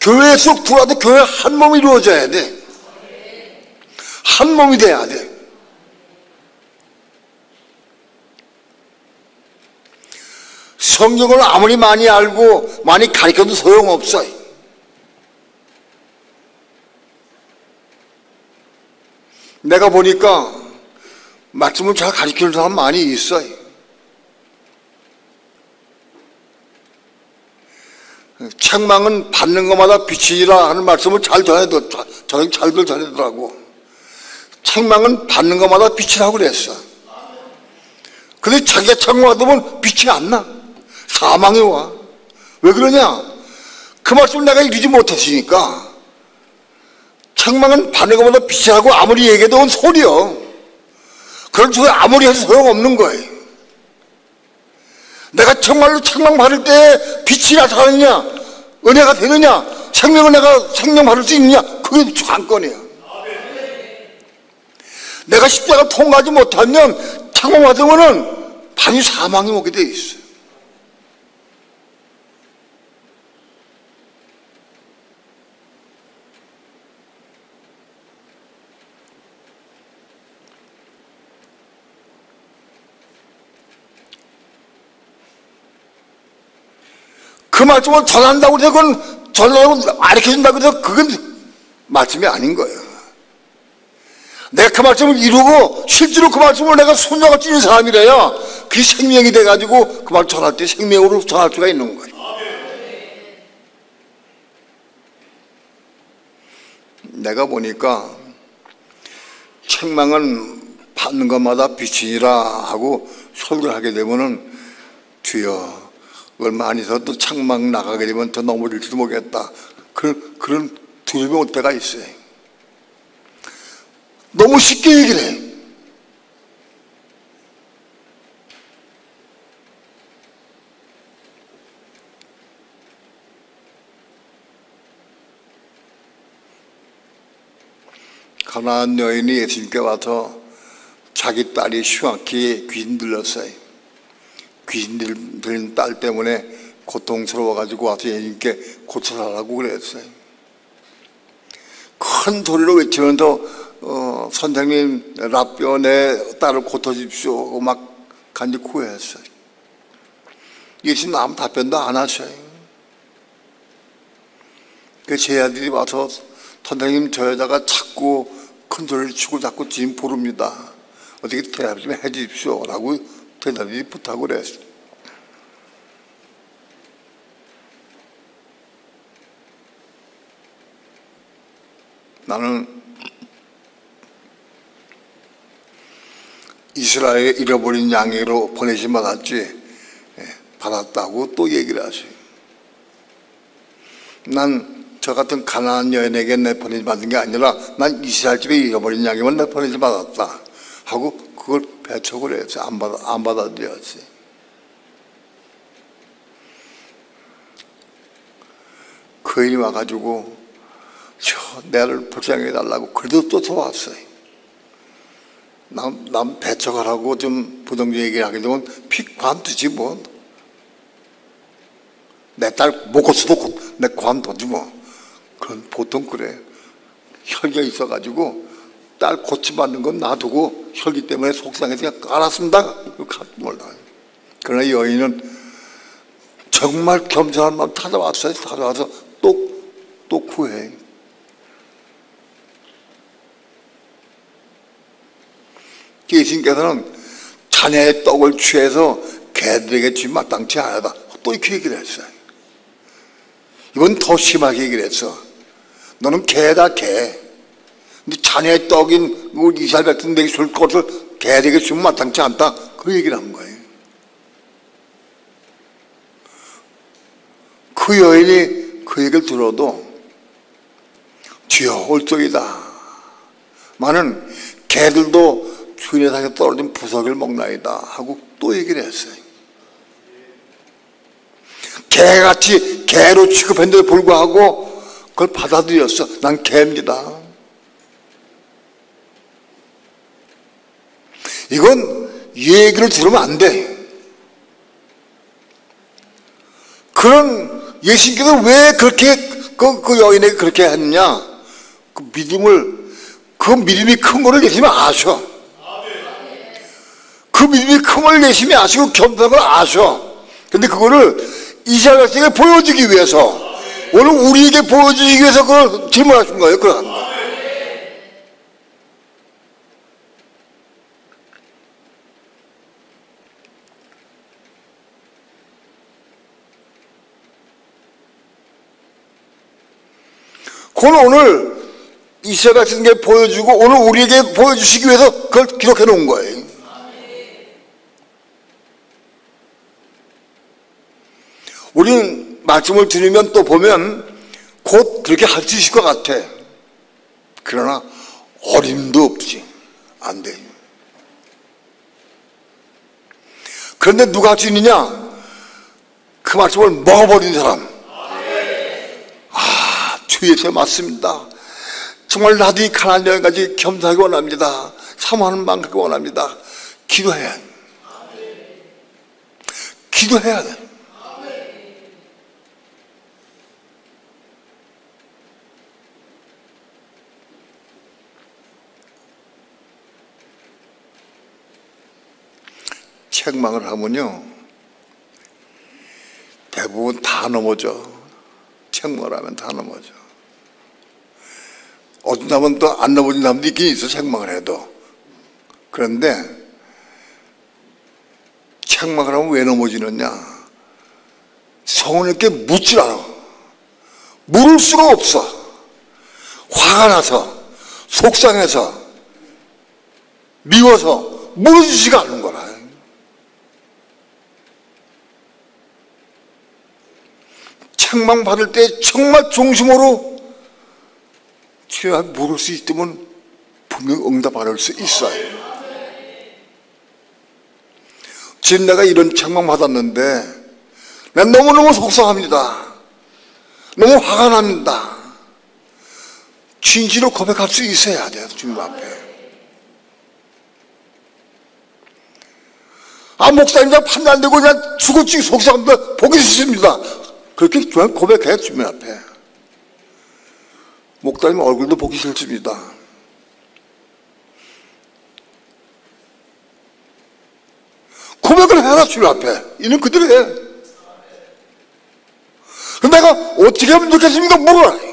[SPEAKER 1] 교회에 쏙 들어와도 교회 한 몸이 이루어져야 돼. 한 몸이 돼야 돼. 성경을 아무리 많이 알고 많이 가르쳐도 소용없어요. 내가 보니까 말씀을 잘 가르치는 사람 많이 있어요. 책망은 받는 것마다 빛이라 하는 말씀을 잘 잘들 전해더라고. 책망은 받는 것마다 빛이라고 그랬어. 근데 자기가 책망받으면 빛이 안 나. 사망이 와. 왜 그러냐? 그 말씀을 내가 이루지 못했으니까. 책망은 받는 것보다 빛이라고 아무리 얘기해도 그건 소리요. 그런 소리 아무리 해도 소용없는 거예요. 내가 정말로 책망 받을 때 빛이 나타나느냐, 은혜가 되느냐, 생명을 내가 생명 받을 수 있느냐, 그게 관건이야. 내가 십자가 통과하지 못하면 책망 받으면은 반드시 사망이 오게 돼 있어요. 그 말씀을 전한다고 해서 그건 전하고 가르쳐준다고 해서 그건 말씀이 아닌 거예요. 내가 그 말씀을 이루고 실제로 그 말씀을 내가 손녀가 찌는 사람이래야 그게 생명이 돼가지고 그 말 전할 때 생명으로 전할 수가 있는 거예요. 내가 보니까 책망은 받는 것마다 빛이니라 하고 설교를 하게 되면은 주여 얼마 안 있어서 또 창망 나가게 되면 더 넘어질지도 모르겠다. 그런 두려움이 올 때가 있어요. 너무 쉽게 얘기를 해. 가나안 여인이 예수님께 와서 자기 딸이 흉악히 귀신 들렸어요. 귀신 들린 딸 때문에 고통스러워가지고 와서 예수님께 고쳐달라고 그랬어요. 큰 소리로 외치면서 선생님 라뼈 내 딸을 고쳐주십시오 하고 막 간지 구했어요. 예수님 아무 답변도 안 하셔요. 제 아들이 와서 선생님 저 여자가 자꾸 큰 소리를 치고 자꾸 지금 부릅니다. 어떻게 대답 좀 해 주십시오 라고 대답이 부탁을 했어요. 나는 이스라엘에 잃어버린 양으로 보내심 받았지, 받았다고 또 얘기를 하세요. 난 저 같은 가난한 여인에게 내 보내심 받은 게 아니라 난 이스라엘 집에 잃어버린 양이면 내 보내심 받았다 하고 그걸 배척을 했어요. 안 받아들였어요. 그 일이 와가지고 나를 불쌍히 해달라고 그래도 또 도왔어요. 남 배척하라고 좀 부정적인 얘기를 하게 되면 피 관두지 뭐. 내 딸 못 고쳐도 내 관두지 뭐. 그건 보통 그래. 혈기가 있어가지고 딸 고침받는 건 놔두고 혈기 때문에 속상해서 그냥 알았습니다. 몰라. 그러나 여인은 정말 겸손한 마음 찾아왔어요. 찾아와서 또 구해. 예수님께서는 자녀의 떡을 취해서 개들에게 주면 마땅치 않다. 또 이렇게 얘기를 했어요. 이건 더 심하게 얘기를 했어. 너는 개다, 개. 근데 자녀의 떡인 우리 이스라엘 백성들에게 줄 것을 개들에게 주면 마땅치 않다. 그 얘기를 한 거예요. 그 여인이 그 얘기를 들어도 주여 올적이다. 많은 개들도 주인의 상에 떨어진 부석을 먹나이다 하고 또 얘기를 했어요. 개같이 개로 취급했는데도 불구하고 그걸 받아들였어. 난 개입니다. 이건 얘기를 들으면 안 돼. 그런 예수님께서 왜 그렇게 그 여인에게 그렇게 했느냐? 그 믿음이 큰 거를 예수님이 아셔. 그 믿음이 큰 걸 예수님이 아시고 겸손한 걸 아셔. 근데 그거를 이스라엘 백성에게 보여주기 위해서, 오늘 우리에게 보여주기 위해서 그걸 질문하신 거예요. 그걸. 그건 오늘 이스라엘 백성에게 보여주고 오늘 우리에게 보여주시기 위해서 그걸 기록해 놓은 거예요. 우리는 말씀을 들으면 또 보면 곧 그렇게 할 수 있을 것 같아. 그러나 어림도 없지. 안 돼. 그런데 누가 할 수 있느냐? 그 말씀을 먹어버린 사람. 주 예수님 맞습니다. 정말 나도 이 가난한 여인까지 겸손하게 원합니다. 사모하는 마음 갖고 원합니다. 기도해야 돼. 기도해야 돼. 책망을 하면요 대부분 다 넘어져. 책망을 하면 다 넘어져. 어떤 사람은 또 안 넘어진 사람도 있긴 있어. 책망을 해도. 그런데 책망을 하면 왜 넘어지느냐? 성령께 묻질 않아. 물을 수가 없어. 화가 나서, 속상해서, 미워서 물어주지가 않는 거라. 책망 받을 때 정말 중심으로 주여 물을 수 있다면 분명 응답 받을 수 있어요. 지금 내가 이런 책망 받았는데 난 너무너무 속상합니다. 너무 화가 납니다. 진실로 고백할 수 있어야 돼요. 주님 앞에. 목사님 판단 안 되고 그냥 죽었지 속상합니다. 보기 싫습니다. 그렇게 고백해 주님 앞에. 목사님 얼굴도 보기 싫습니다. 고백을 해라, 주님 앞에. 이는 그대로 해. 그럼 내가 어떻게 하면 좋겠습니까? 물어라.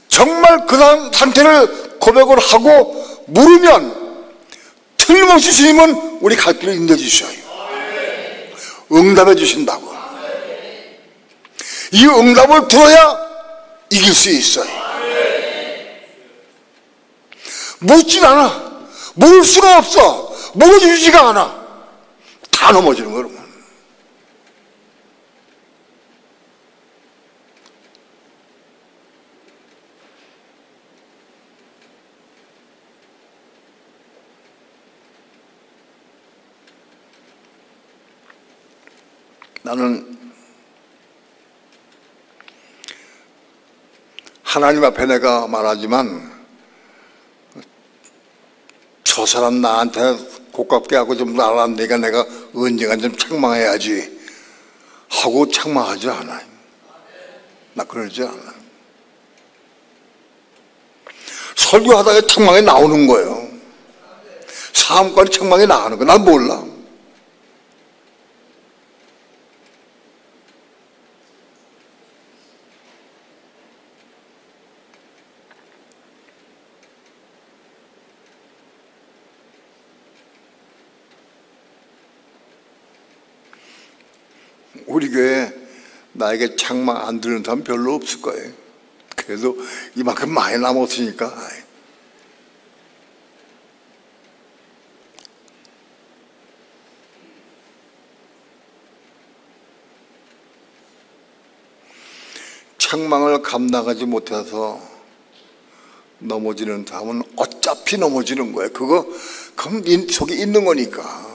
[SPEAKER 1] 정말 그 상태를 고백을 하고 물으면 틀림없이 주님은 우리 갈 길을 인도해 주셔요. 응답해 주신다고. 이 응답을 들어야 이길 수 있어요. 묻질 않아. 물을 수가 없어. 물어주지가 않아. 다 넘어지는 거예요. 나는 하나님 앞에 내가 말하지만 저 사람 나한테 고깝게 하고 좀 나란데가 내가 언젠가 좀 책망해야지 하고 책망하지 않아요. 나 그러지 않아요. 설교하다가 책망이 나오는 거예요. 사람과는 책망이 나오는 거예요. 난 몰라. 우리 교회에 나에게 책망 안 들은 사람 별로 없을 거예요. 그래도 이만큼 많이 남았으니까. 책망을 감당하지 못해서 넘어지는 사람은 어차피 넘어지는 거예요. 그럼 속에 있는 거니까.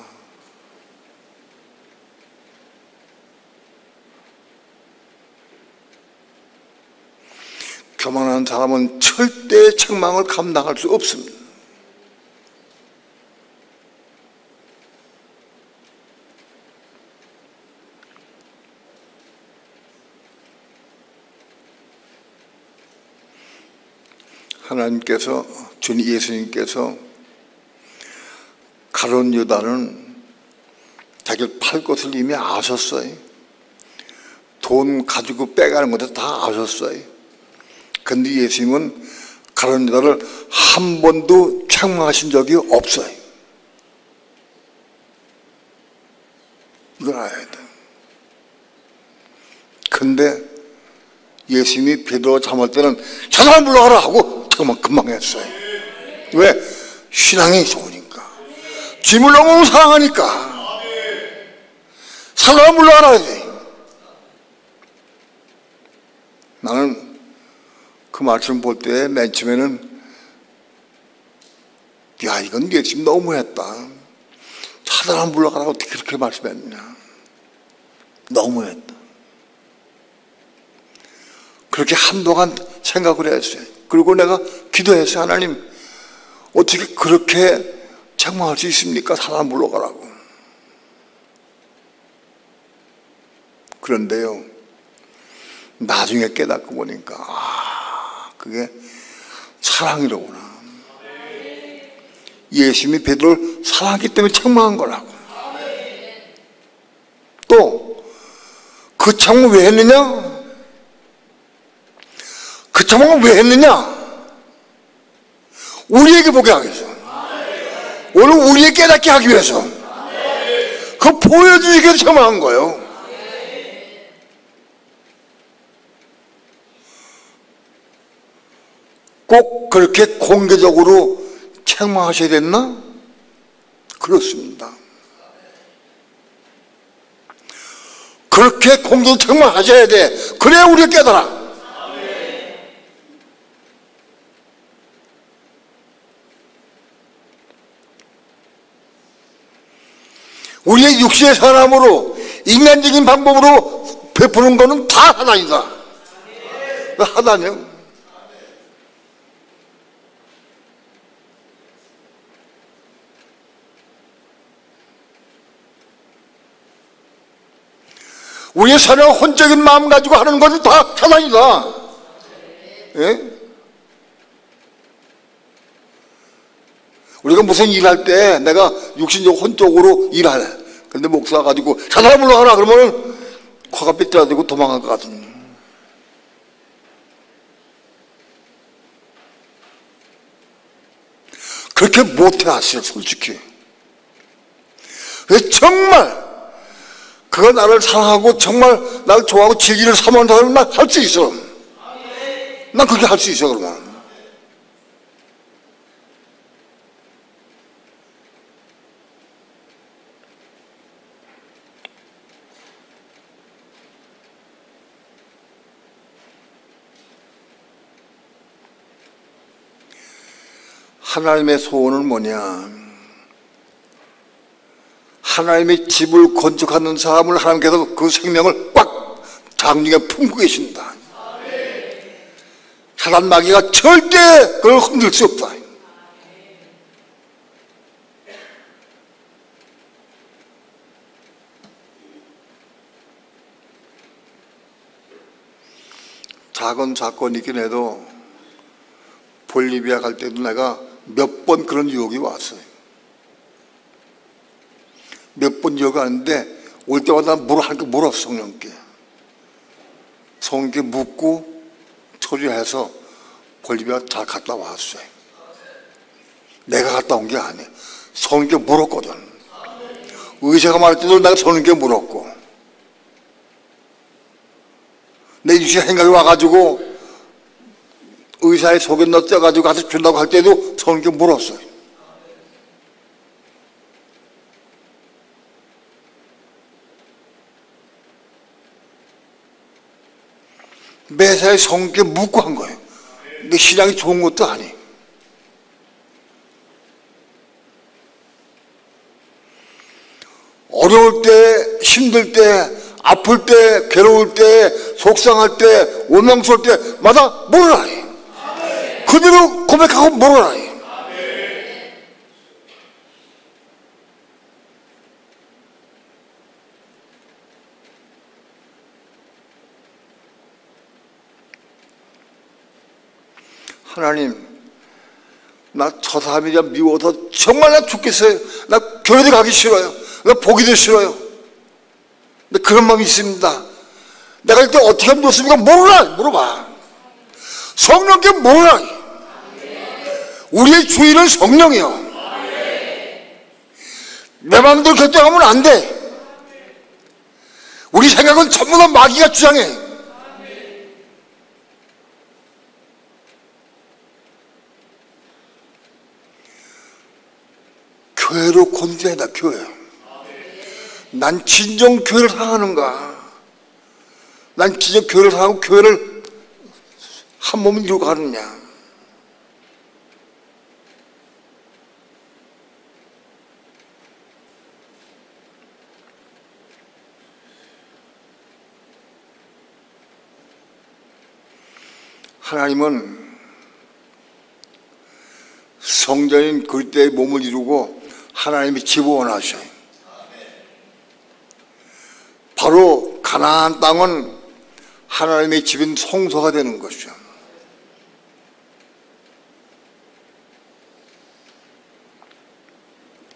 [SPEAKER 1] 교만한 사람은 절대 책망을 감당할 수 없습니다. 하나님께서, 주님 예수님께서 가룟 유다는 자기를 팔 것을 이미 아셨어요. 돈 가지고 빼가는 것도 다 아셨어요. 근데 예수님은 가룟 유다를 한 번도 책망하신 적이 없어요. 이걸 알아야 돼. 근데 예수님이 베드로가 잠을 때는 저 사람 불러가라 하고 금방 했어요. 왜? 신앙이 좋으니까. 짐을 너무 사랑하니까. 사람 불러가라 하지. 나는 그 말씀 볼 때 맨 처음에는 야, 이건 예수님 너무했다. 사람 불러가라고 어떻게 그렇게 말씀했냐. 너무했다. 그렇게 한동안 생각을 했어요. 그리고 내가 기도했어요. 하나님, 어떻게 그렇게 책망할 수 있습니까? 사람 불러가라고. 그런데요, 나중에 깨닫고 보니까 그게 사랑이로구나. 예수님이 베드로를 사랑하기 때문에 책망한 거라고. 또 그 책망을 왜 했느냐? 그 책망을 왜 했느냐? 우리에게 보게 하기 위해서. 오늘 우리에게 깨닫게 하기 위해서. 그거 보여주기 위해서 책망한 거예요. 꼭 그렇게 공개적으로 책망하셔야 됐나? 그렇습니다. 그렇게 공개적으로 책망하셔야 돼. 그래야 우리가 깨달아. 우리의 육신의 사람으로 인간적인 방법으로 베푸는 거는 다 하나이다. 하나냐? 우리의 사랑 혼적인 마음 가지고 하는 것이 다 사단이다. 예? 우리가 무슨 일할 때 내가 육신적 혼적으로 일하래. 근데 목사 가지고 사단아 불러가라 그러면은 코가 삐뚤어지고 도망갈 것 같은. 그렇게 못해 하시오 솔직히. 정말 그가 나를 사랑하고 정말 나를 좋아하고 진리를 사모한다면 난 할 수 있어. 난 그렇게 할 수 있어. 그러면 하나님의 소원은 뭐냐? 하나님의 집을 건축하는 사람을 하나님께서 그 생명을 꽉 장중에 품고 계신다. 사단 마귀가 절대 그걸 흔들 수 없다. 작은 사건이긴 해도 볼리비아 갈 때도 내가 몇 번 그런 유혹이 왔어요. 몇 번 유혹이 왔는데 올 때마다 물었어. 성령께. 성령께 묻고 처리해서 볼리비아 잘 갔다 왔어요. 내가 갔다 온 게 아니에요. 성령께 물었거든. 의사가 말할 때도 내가 성령께 물었고 내 유신 생각이 와가지고 의사의 속에 넣어가지고 가서 준다고 할 때도 성령께 물었어요. 매사에 성령께 묻고 한 거예요. 내 신앙이 좋은 것도 아니에요. 어려울 때, 힘들 때, 아플 때, 괴로울 때, 속상할 때, 원망스러울 때마다 물어라. 그대로 고백하고 물어라. 하나님, 나 저 사람이 미워서 정말 나 죽겠어요. 나 교회도 가기 싫어요. 나 보기도 싫어요. 근데 그런 마음이 있습니다. 내가 이때 어떻게 하면 좋습니까? 물어봐. 성령께 물어라. 우리의 주인은 성령이요. 내 마음대로 결정하면 안 돼. 우리 생각은 전부 다 마귀가 주장해. 교회로 건드려야 교회. 난 진정 교회를 사랑하는가? 난 진정 교회를 사랑하고 교회를 한 몸을 이루고 가느냐? 하나님은 성전인 그리스도의 몸을 이루고 하나님이 집을 원하셔요. 바로 가나안 땅은 하나님의 집인 성소가 되는 것이죠.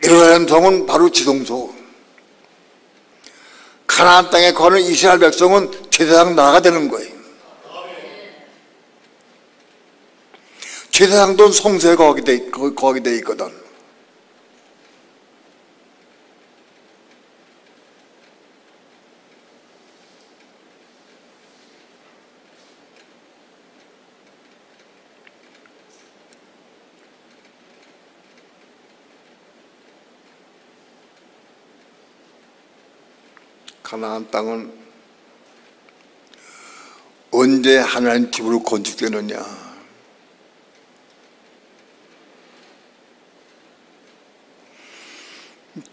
[SPEAKER 1] 예루살렘 성은 바로 지성소. 가나안 땅에 거하는 이스라엘 백성은 제사장 나라가 되는 거예요. 제사장도 성소에 거하게 돼 있거든. 가나안 땅은 언제 하나님 집으로 건축되느냐?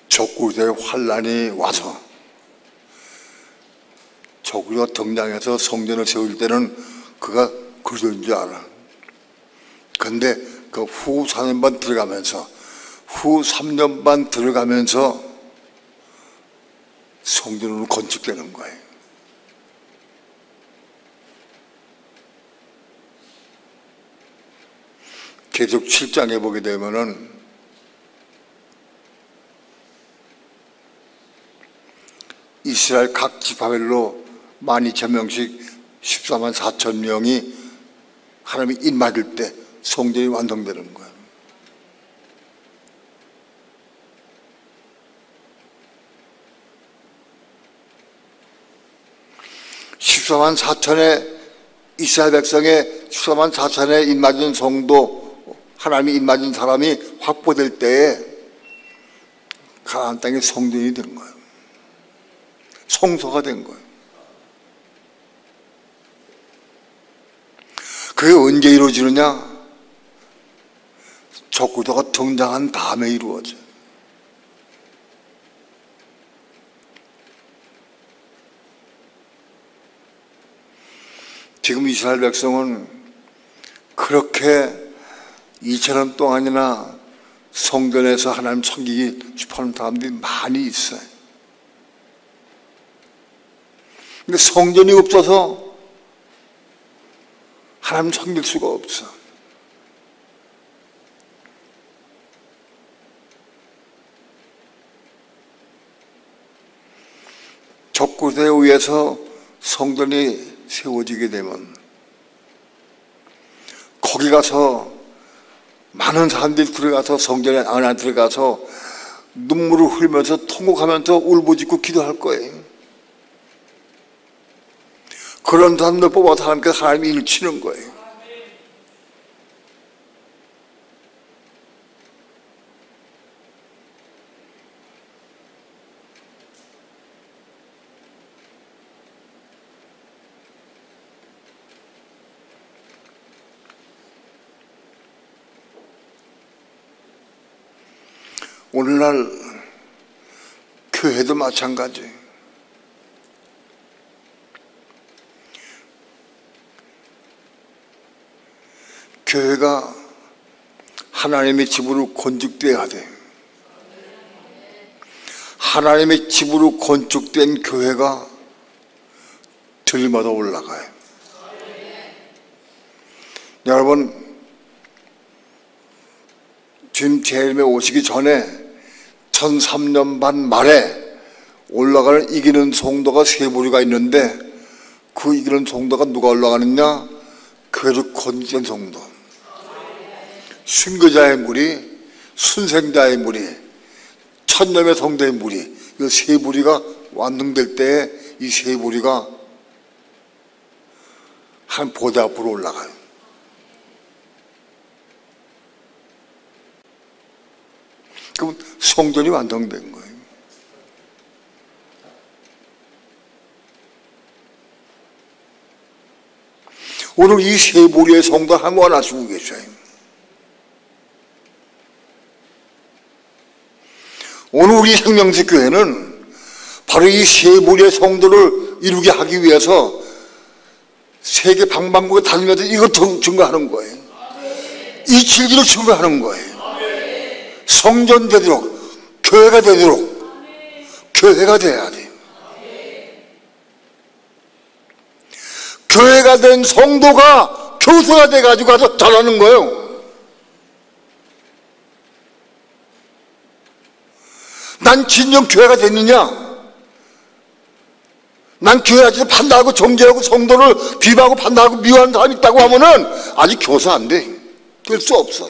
[SPEAKER 1] 적그리스도의 환란이 와서 적그리스도가 등장해서 성전을 세울 때는 그가 그리스도인 줄 알아. 근데 그 후 4년 반 들어가면서 성전으로 건축되는 거예요. 계속 7장에 보게 되면은 이스라엘 각 지파별로 12,000명씩 14만 4천 명이 하나님이 입맞을 때 성전이 완성되는 거예요. (14만 4천의) 이스라엘 백성의 14만 4천의 입맞은 성도, 하나님이 입맞은 사람이 확보될 때에 가나안 땅의 성전이 된 거예요. 성소가 된 거예요. 그게 언제 이루어지느냐? 적구도가 등장한 다음에 이루어져요. 지금 이스라엘 백성은 그렇게 2000년 동안이나 성전에서 하나님 섬기기 싶어하는 사람들이 많이 있어요. 근데 성전이 없어서 하나님 섬길 수가 없어. 적구대에 의해서 성전이 세워지게 되면 거기 가서 많은 사람들이 들어가서 성전에 안에 들어가서 눈물을 흘리면서 통곡하면서 울부짖고 기도할 거예요. 그런 사람들 뽑아서 하나님께서 하나님이 일을 치는 거예요. 오늘날 교회도 마찬가지. 교회가 하나님의 집으로 건축되어야 돼. 하나님의 집으로 건축된 교회가 들마다 올라가요. 여러분, 주님 재림에 오시기 전에 1003년 반 말에 올라가는 이기는 성도가 세 부류가 있는데, 그 이기는 성도가 누가 올라가느냐? 교회를 건축된 성도. 순교자의 무리, 순생자의 무리, 천념의 성도의 무리, 이 세 부류가 완성될 때에 이 세 부류가 한 보좌 앞으로 올라가요. 그럼 성전이 완성된 거예요. 오늘 이 세 부류의 성도 한번 하시고 계셔요. 오늘 우리 생명식 교회는 바로 이 세 부류의 성도를 이루게 하기 위해서 세계 방방곡에 다니면서 이것 증거하는 거예요. 이 진리를 증거하는 거예요. 성전 되도록, 교회가 되도록, 교회가 돼야 돼. 교회가 된 성도가 교사가 돼가지고 가서 잘하는 거예요. 난 진정 교회가 됐느냐? 난 교회 아직도 판단하고 정죄하고 성도를 비방하고 판단하고 미워하는 사람이 있다고 하면은 아직 교사 안 돼. 될 수 없어.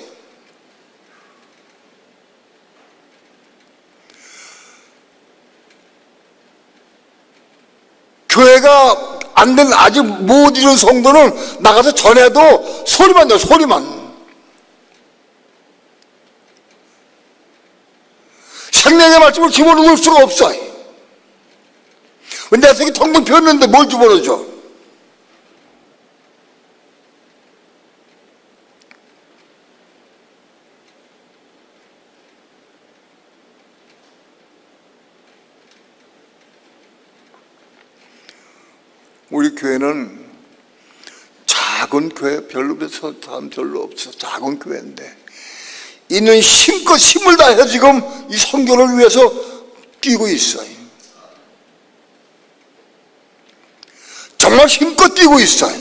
[SPEAKER 1] 교회가 안 된, 아직 못 이룬 성도는 나가서 전해도 소리만 내, 소리만. 생명의 말씀을 집어넣을 수가 없어. 내 속이 텅텅 비었는데 뭘 집어넣어줘? 우리 교회는 작은 교회, 별로 사람 별로 없어. 작은 교회인데 있는 힘껏 힘을 다해서 지금 이 선교를 위해서 뛰고 있어요. 정말 힘껏 뛰고 있어요.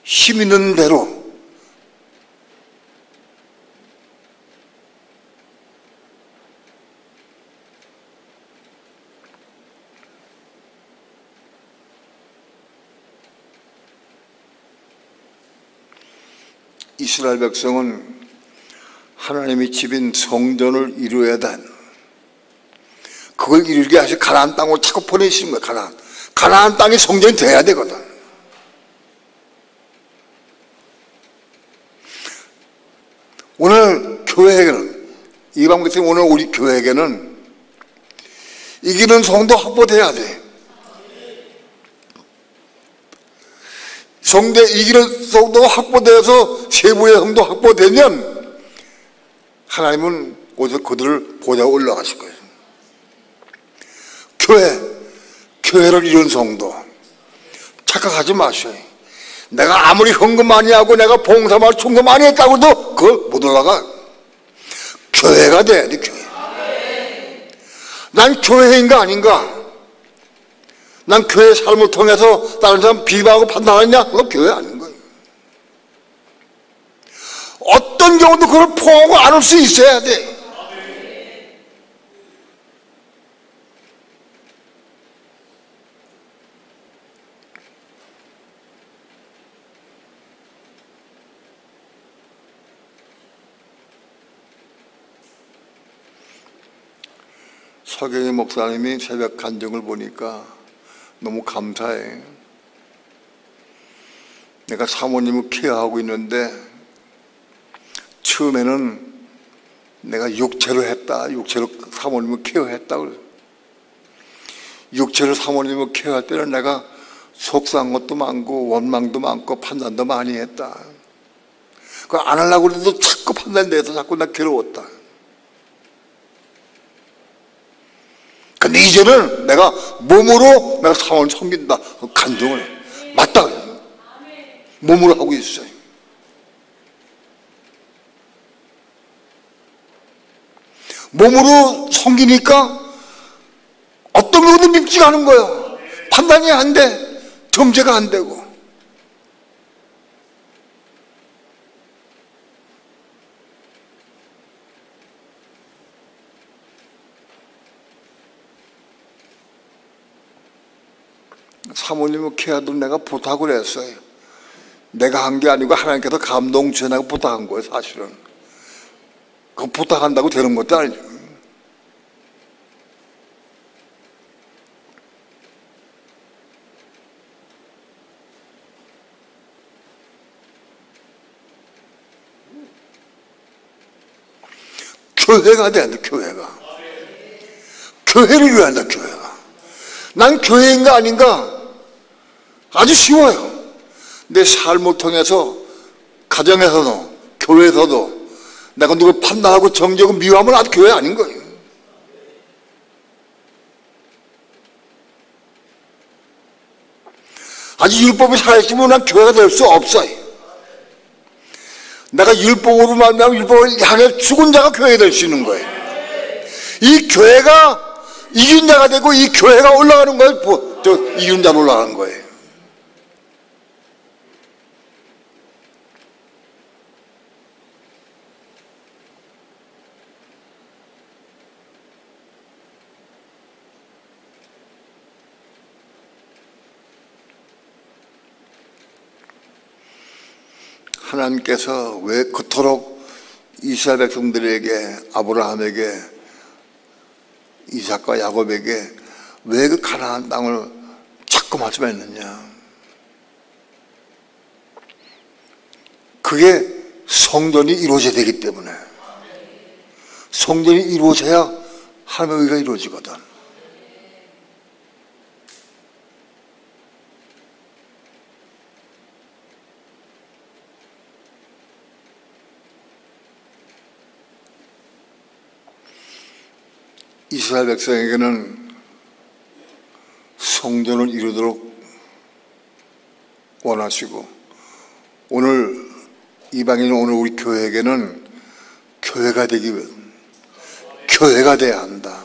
[SPEAKER 1] 힘 있는 대로 이스라엘 백성은 하나님의 집인 성전을 이루어야 돼. 그걸 이루게 하시 가나안 땅으로 자꾸 보내시는 거야. 가나안 땅이 성전이 돼야 되거든. 오늘 교회에게는, 이 방법에서 오늘 우리 교회에게는 이기는 성도 확보돼야 돼. 성대 이기는 성도가 확보되어서 세부의 성도 확보되면 하나님은 오셔서 그들을 보좌에 올라가실 거예요. 교회를 이룬 성도 착각하지 마셔요. 내가 아무리 헌금 많이 하고 내가 봉사 많이 충성 많이 했다고 해도 그걸 못 올라가. 교회가 돼야 돼. 교회. 난 교회인가 아닌가? 난 교회 삶을 통해서 다른 사람 비방하고 판단하느냐? 그건 교회 아닌 거예요. 어떤 경우도 그걸 포하고 안을 수 있어야 돼. 서경희 목사님이 새벽 간증을 보니까 너무 감사해. 내가 사모님을 케어하고 있는데 처음에는 내가 육체로 했다. 육체로 사모님을 케어했다. 육체로 사모님을 케어할 때는 내가 속상한 것도 많고 원망도 많고 판단도 많이 했다. 그거 안 하려고 해도 자꾸 판단돼서 자꾸 나 괴로웠다. 근데 이제는 내가 몸으로 내가 사모님을 섬긴다. 간증을 해. 맞다. 몸으로 하고 있어요. 몸으로 섬기니까 어떤 것도 밉지가 않은 거예요. 판단이 안 돼. 점제가 안 되고. 사모님을 케어도 내가 부탁을 했어요. 내가 한 게 아니고 하나님께서 감동 주셔서 부탁한 거예요. 사실은 그 부탁한다고 되는 것도 아니죠. 교회가 돼야 돼. 교회를 이루어야 한다. 교회가. 난 교회인가 아닌가 아주 쉬워요. 내 삶을 통해서 가정에서도 교회에서도 내가 누굴 판단하고 정죄하고 미워하면 아주 교회 아닌 거예요. 아직 율법이 살아있으면 난 교회가 될 수 없어요. 내가 율법으로 말미암아 율법을 향해 죽은 자가 교회가 될 수 있는 거예요. 이 교회가 이긴 자가 되고 이 교회가 올라가는 거예요. 이긴 자로 올라가는 거예요. 하나님께서 왜 그토록 이스라엘 백성들에게 아브라함에게 이삭과 야곱에게 왜 그 가나안 땅을 자꾸 말씀했느냐? 그게 성전이 이루어져야 되기 때문에. 성전이 이루어져야 하나님의 의가 이루어지거든. 이스라엘 백성에게는 성전을 이루도록 원하시고, 오늘 이방인 오늘 우리 교회에게는 교회가 되기 위해 교회가 돼야 한다.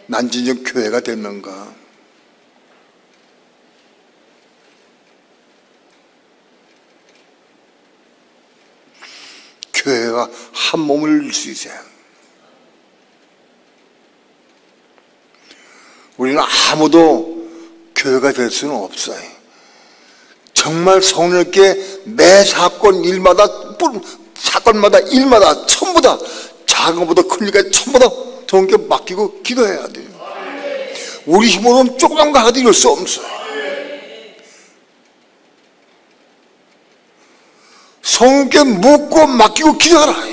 [SPEAKER 1] 난 진정 교회가 됐는가? 교회가 한 몸을 이룰 수 있어요. 우리는 아무도 교회가 될 수는 없어요. 정말 성령께 매 사건마다 일마다 전부 다 작은 것보다 큰 일까지 전부 다 성령께 맡기고 기도해야 돼요. 우리 힘으로는 조그만 거 하나도 이룰 수 없어요. 성령께 묻고 맡기고 기도하라.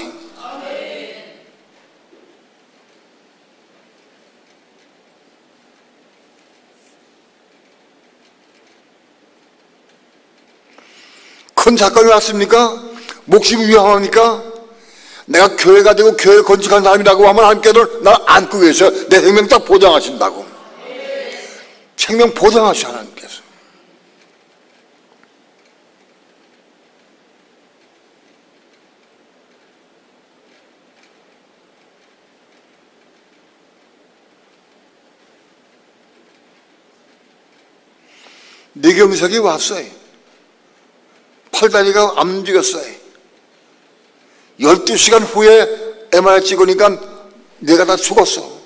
[SPEAKER 1] 큰 사건이 왔습니까? 목숨이 위험합니까? 내가 교회가 되고 교회 건축한 사람이라고 하면 하나님께서 나를 안고 계셔. 내 생명 딱 보장하신다고. 생명 보장하셔 하나님께서. 뇌경색이 왔어요. 팔다리가 안 움직였어요. 12시간 후에 MRI 찍으니까 내가 다 죽었어.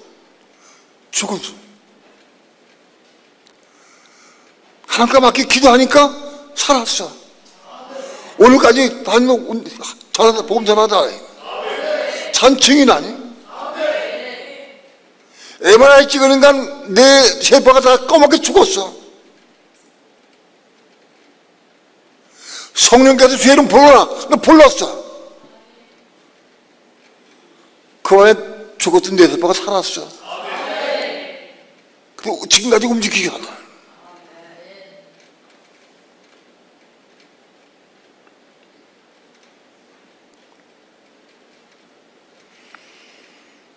[SPEAKER 1] 하나님께 맡기 기도하니까 살았어. 오늘까지 다니면 전화다 복음 전화다. 산 증인하니. MRI 찍으니까 내 세포가 다 까맣게 죽었어. 성령께서 죄를 불러라. 나 불렀어. 그 안에 죽었던 내 세포가 살았어. 그리고 지금까지 움직이게 하다.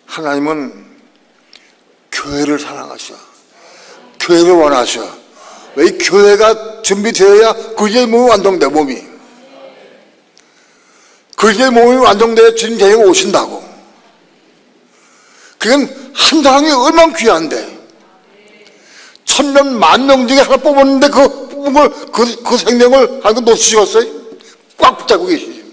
[SPEAKER 1] 하나님은 교회를 사랑하셔. 교회를 원하셔. 왜 이 교회가 준비되어야 그리스도의 몸이 완성돼. 몸이 그리스도의 몸이 완성돼야 주님 대행에 오신다고. 그건 한 사람이 얼마나 귀한데. 1000명, 10,000명 중에 하나 뽑았는데 그 뽑은 걸 그 생명을 하나님 놓치셨어요? 꽉 붙잡고 계시죠.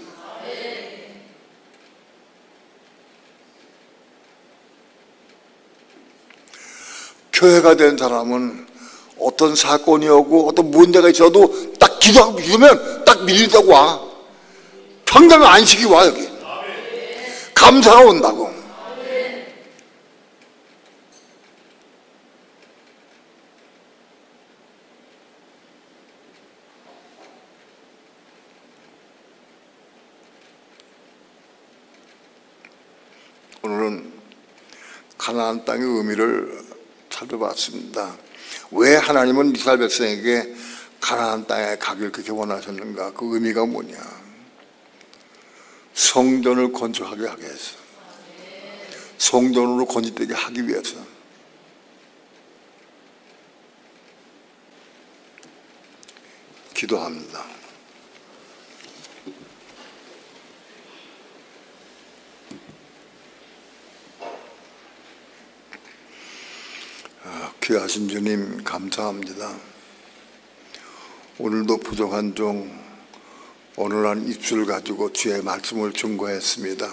[SPEAKER 1] 교회가 된 사람은 어떤 사건이 오고 어떤 문제가 있어도 딱 기도하고 믿으면 딱 밀리다고 와. 평강의 안식이 와. 여기 감사가 온다고. 오늘은 가나안 땅의 의미를 살펴봤습니다. 왜 하나님은 이스라엘 백성에게 가나안 땅에 가기를 그렇게 원하셨는가? 그 의미가 뭐냐? 성전을 건축하게 하기 위해서, 성전으로 건축되게 하기 위해서. 기도합니다. 귀하신 주님 감사합니다. 오늘도 부족한 종 어눌한 입술을 가지고 주의 말씀을 증거했습니다.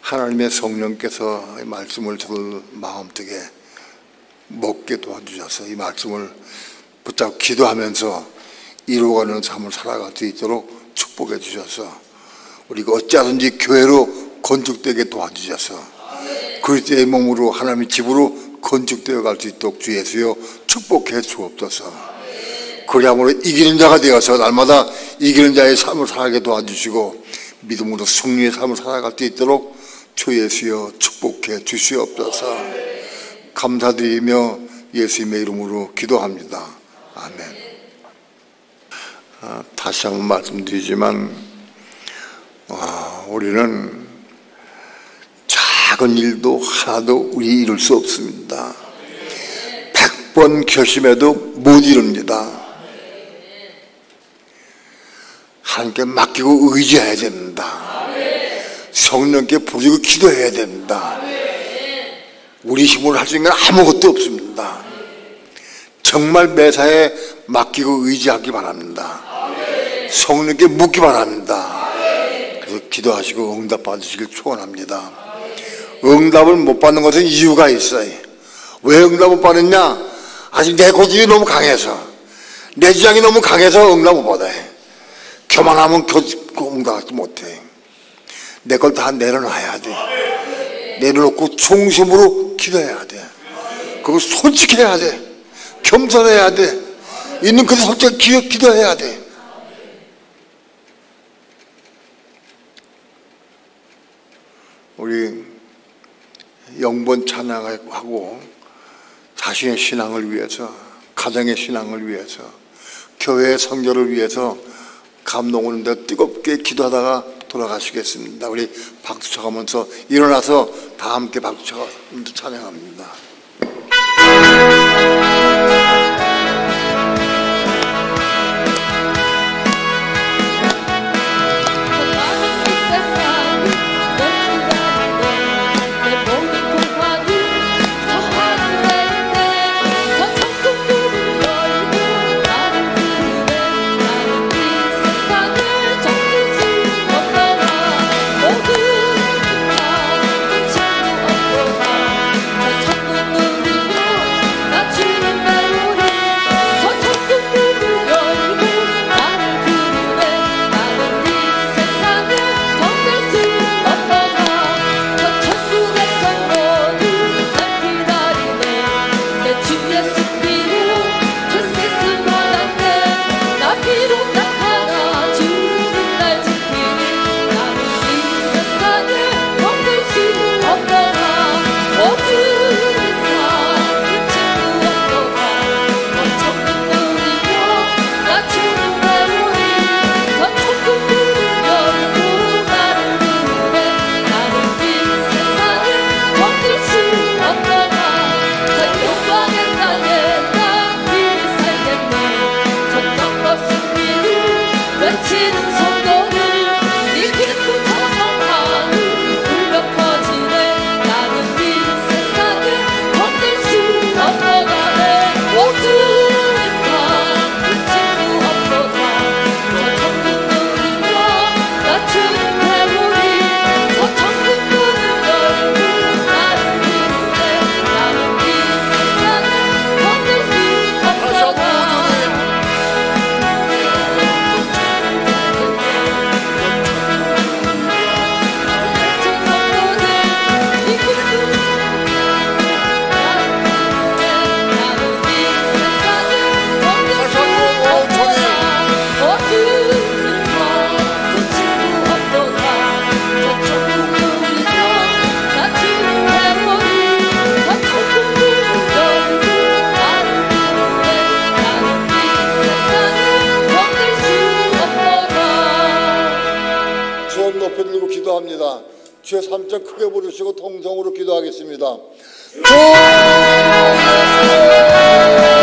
[SPEAKER 1] 하나님의 성령께서 이 말씀을 저들 마음속에 먹게 도와주셔서 이 말씀을 붙잡고 기도하면서 이루어가는 삶을 살아갈 수 있도록 축복해 주셔서 우리가 어찌하든지 교회로 건축되게 도와주셔서 그리스도의 몸으로 하나님의 집으로 건축되어 갈 수 있도록 주 예수여 축복해 주옵소서. 그리함으로 이기는 자가 되어서 날마다 이기는 자의 삶을 살아가게 도와주시고 믿음으로 승리의 삶을 살아갈 수 있도록 주 예수여 축복해 주시옵소서. 감사드리며 예수님의 이름으로 기도합니다. 아멘. 다시 한번 말씀드리지만 우리는 작은 일도 하나도 우리 이룰 수 없습니다. 100번 결심해도 못 이룹니다. 하나님께 맡기고 의지해야 됩니다. 성령께 부르고 기도해야 됩니다. 우리 힘으로 할 수 있는 건 아무것도 없습니다. 정말 매사에 맡기고 의지하기 바랍니다. 성령께 묻기 바랍니다. 그래서 기도하시고 응답 받으시길 축원합니다. 응답을 못 받는 것은 이유가 있어요. 왜 응답 못 받느냐? 아직 내 고집이 너무 강해서, 내 주장이 너무 강해서 응답 못 받아. 교만하면 응답하지 못해. 내 걸 다 내려놔야 돼. 내려놓고 중심으로 기도해야 돼. 그리고 솔직해야 돼. 겸손해야 돼. 있는 그대로 솔직히 기도해야 돼. 우리 영번 찬양하고 자신의 신앙을 위해서, 가정의 신앙을 위해서, 교회의 성결을 위해서 감동하는데 뜨겁게 기도하다가 돌아가시겠습니다. 우리 박수 쳐가면서 일어나서 다 함께 박수 쳐가면서 찬양합니다. 주의 3절 크게 부르시고 통성으로 기도하겠습니다. 주 예수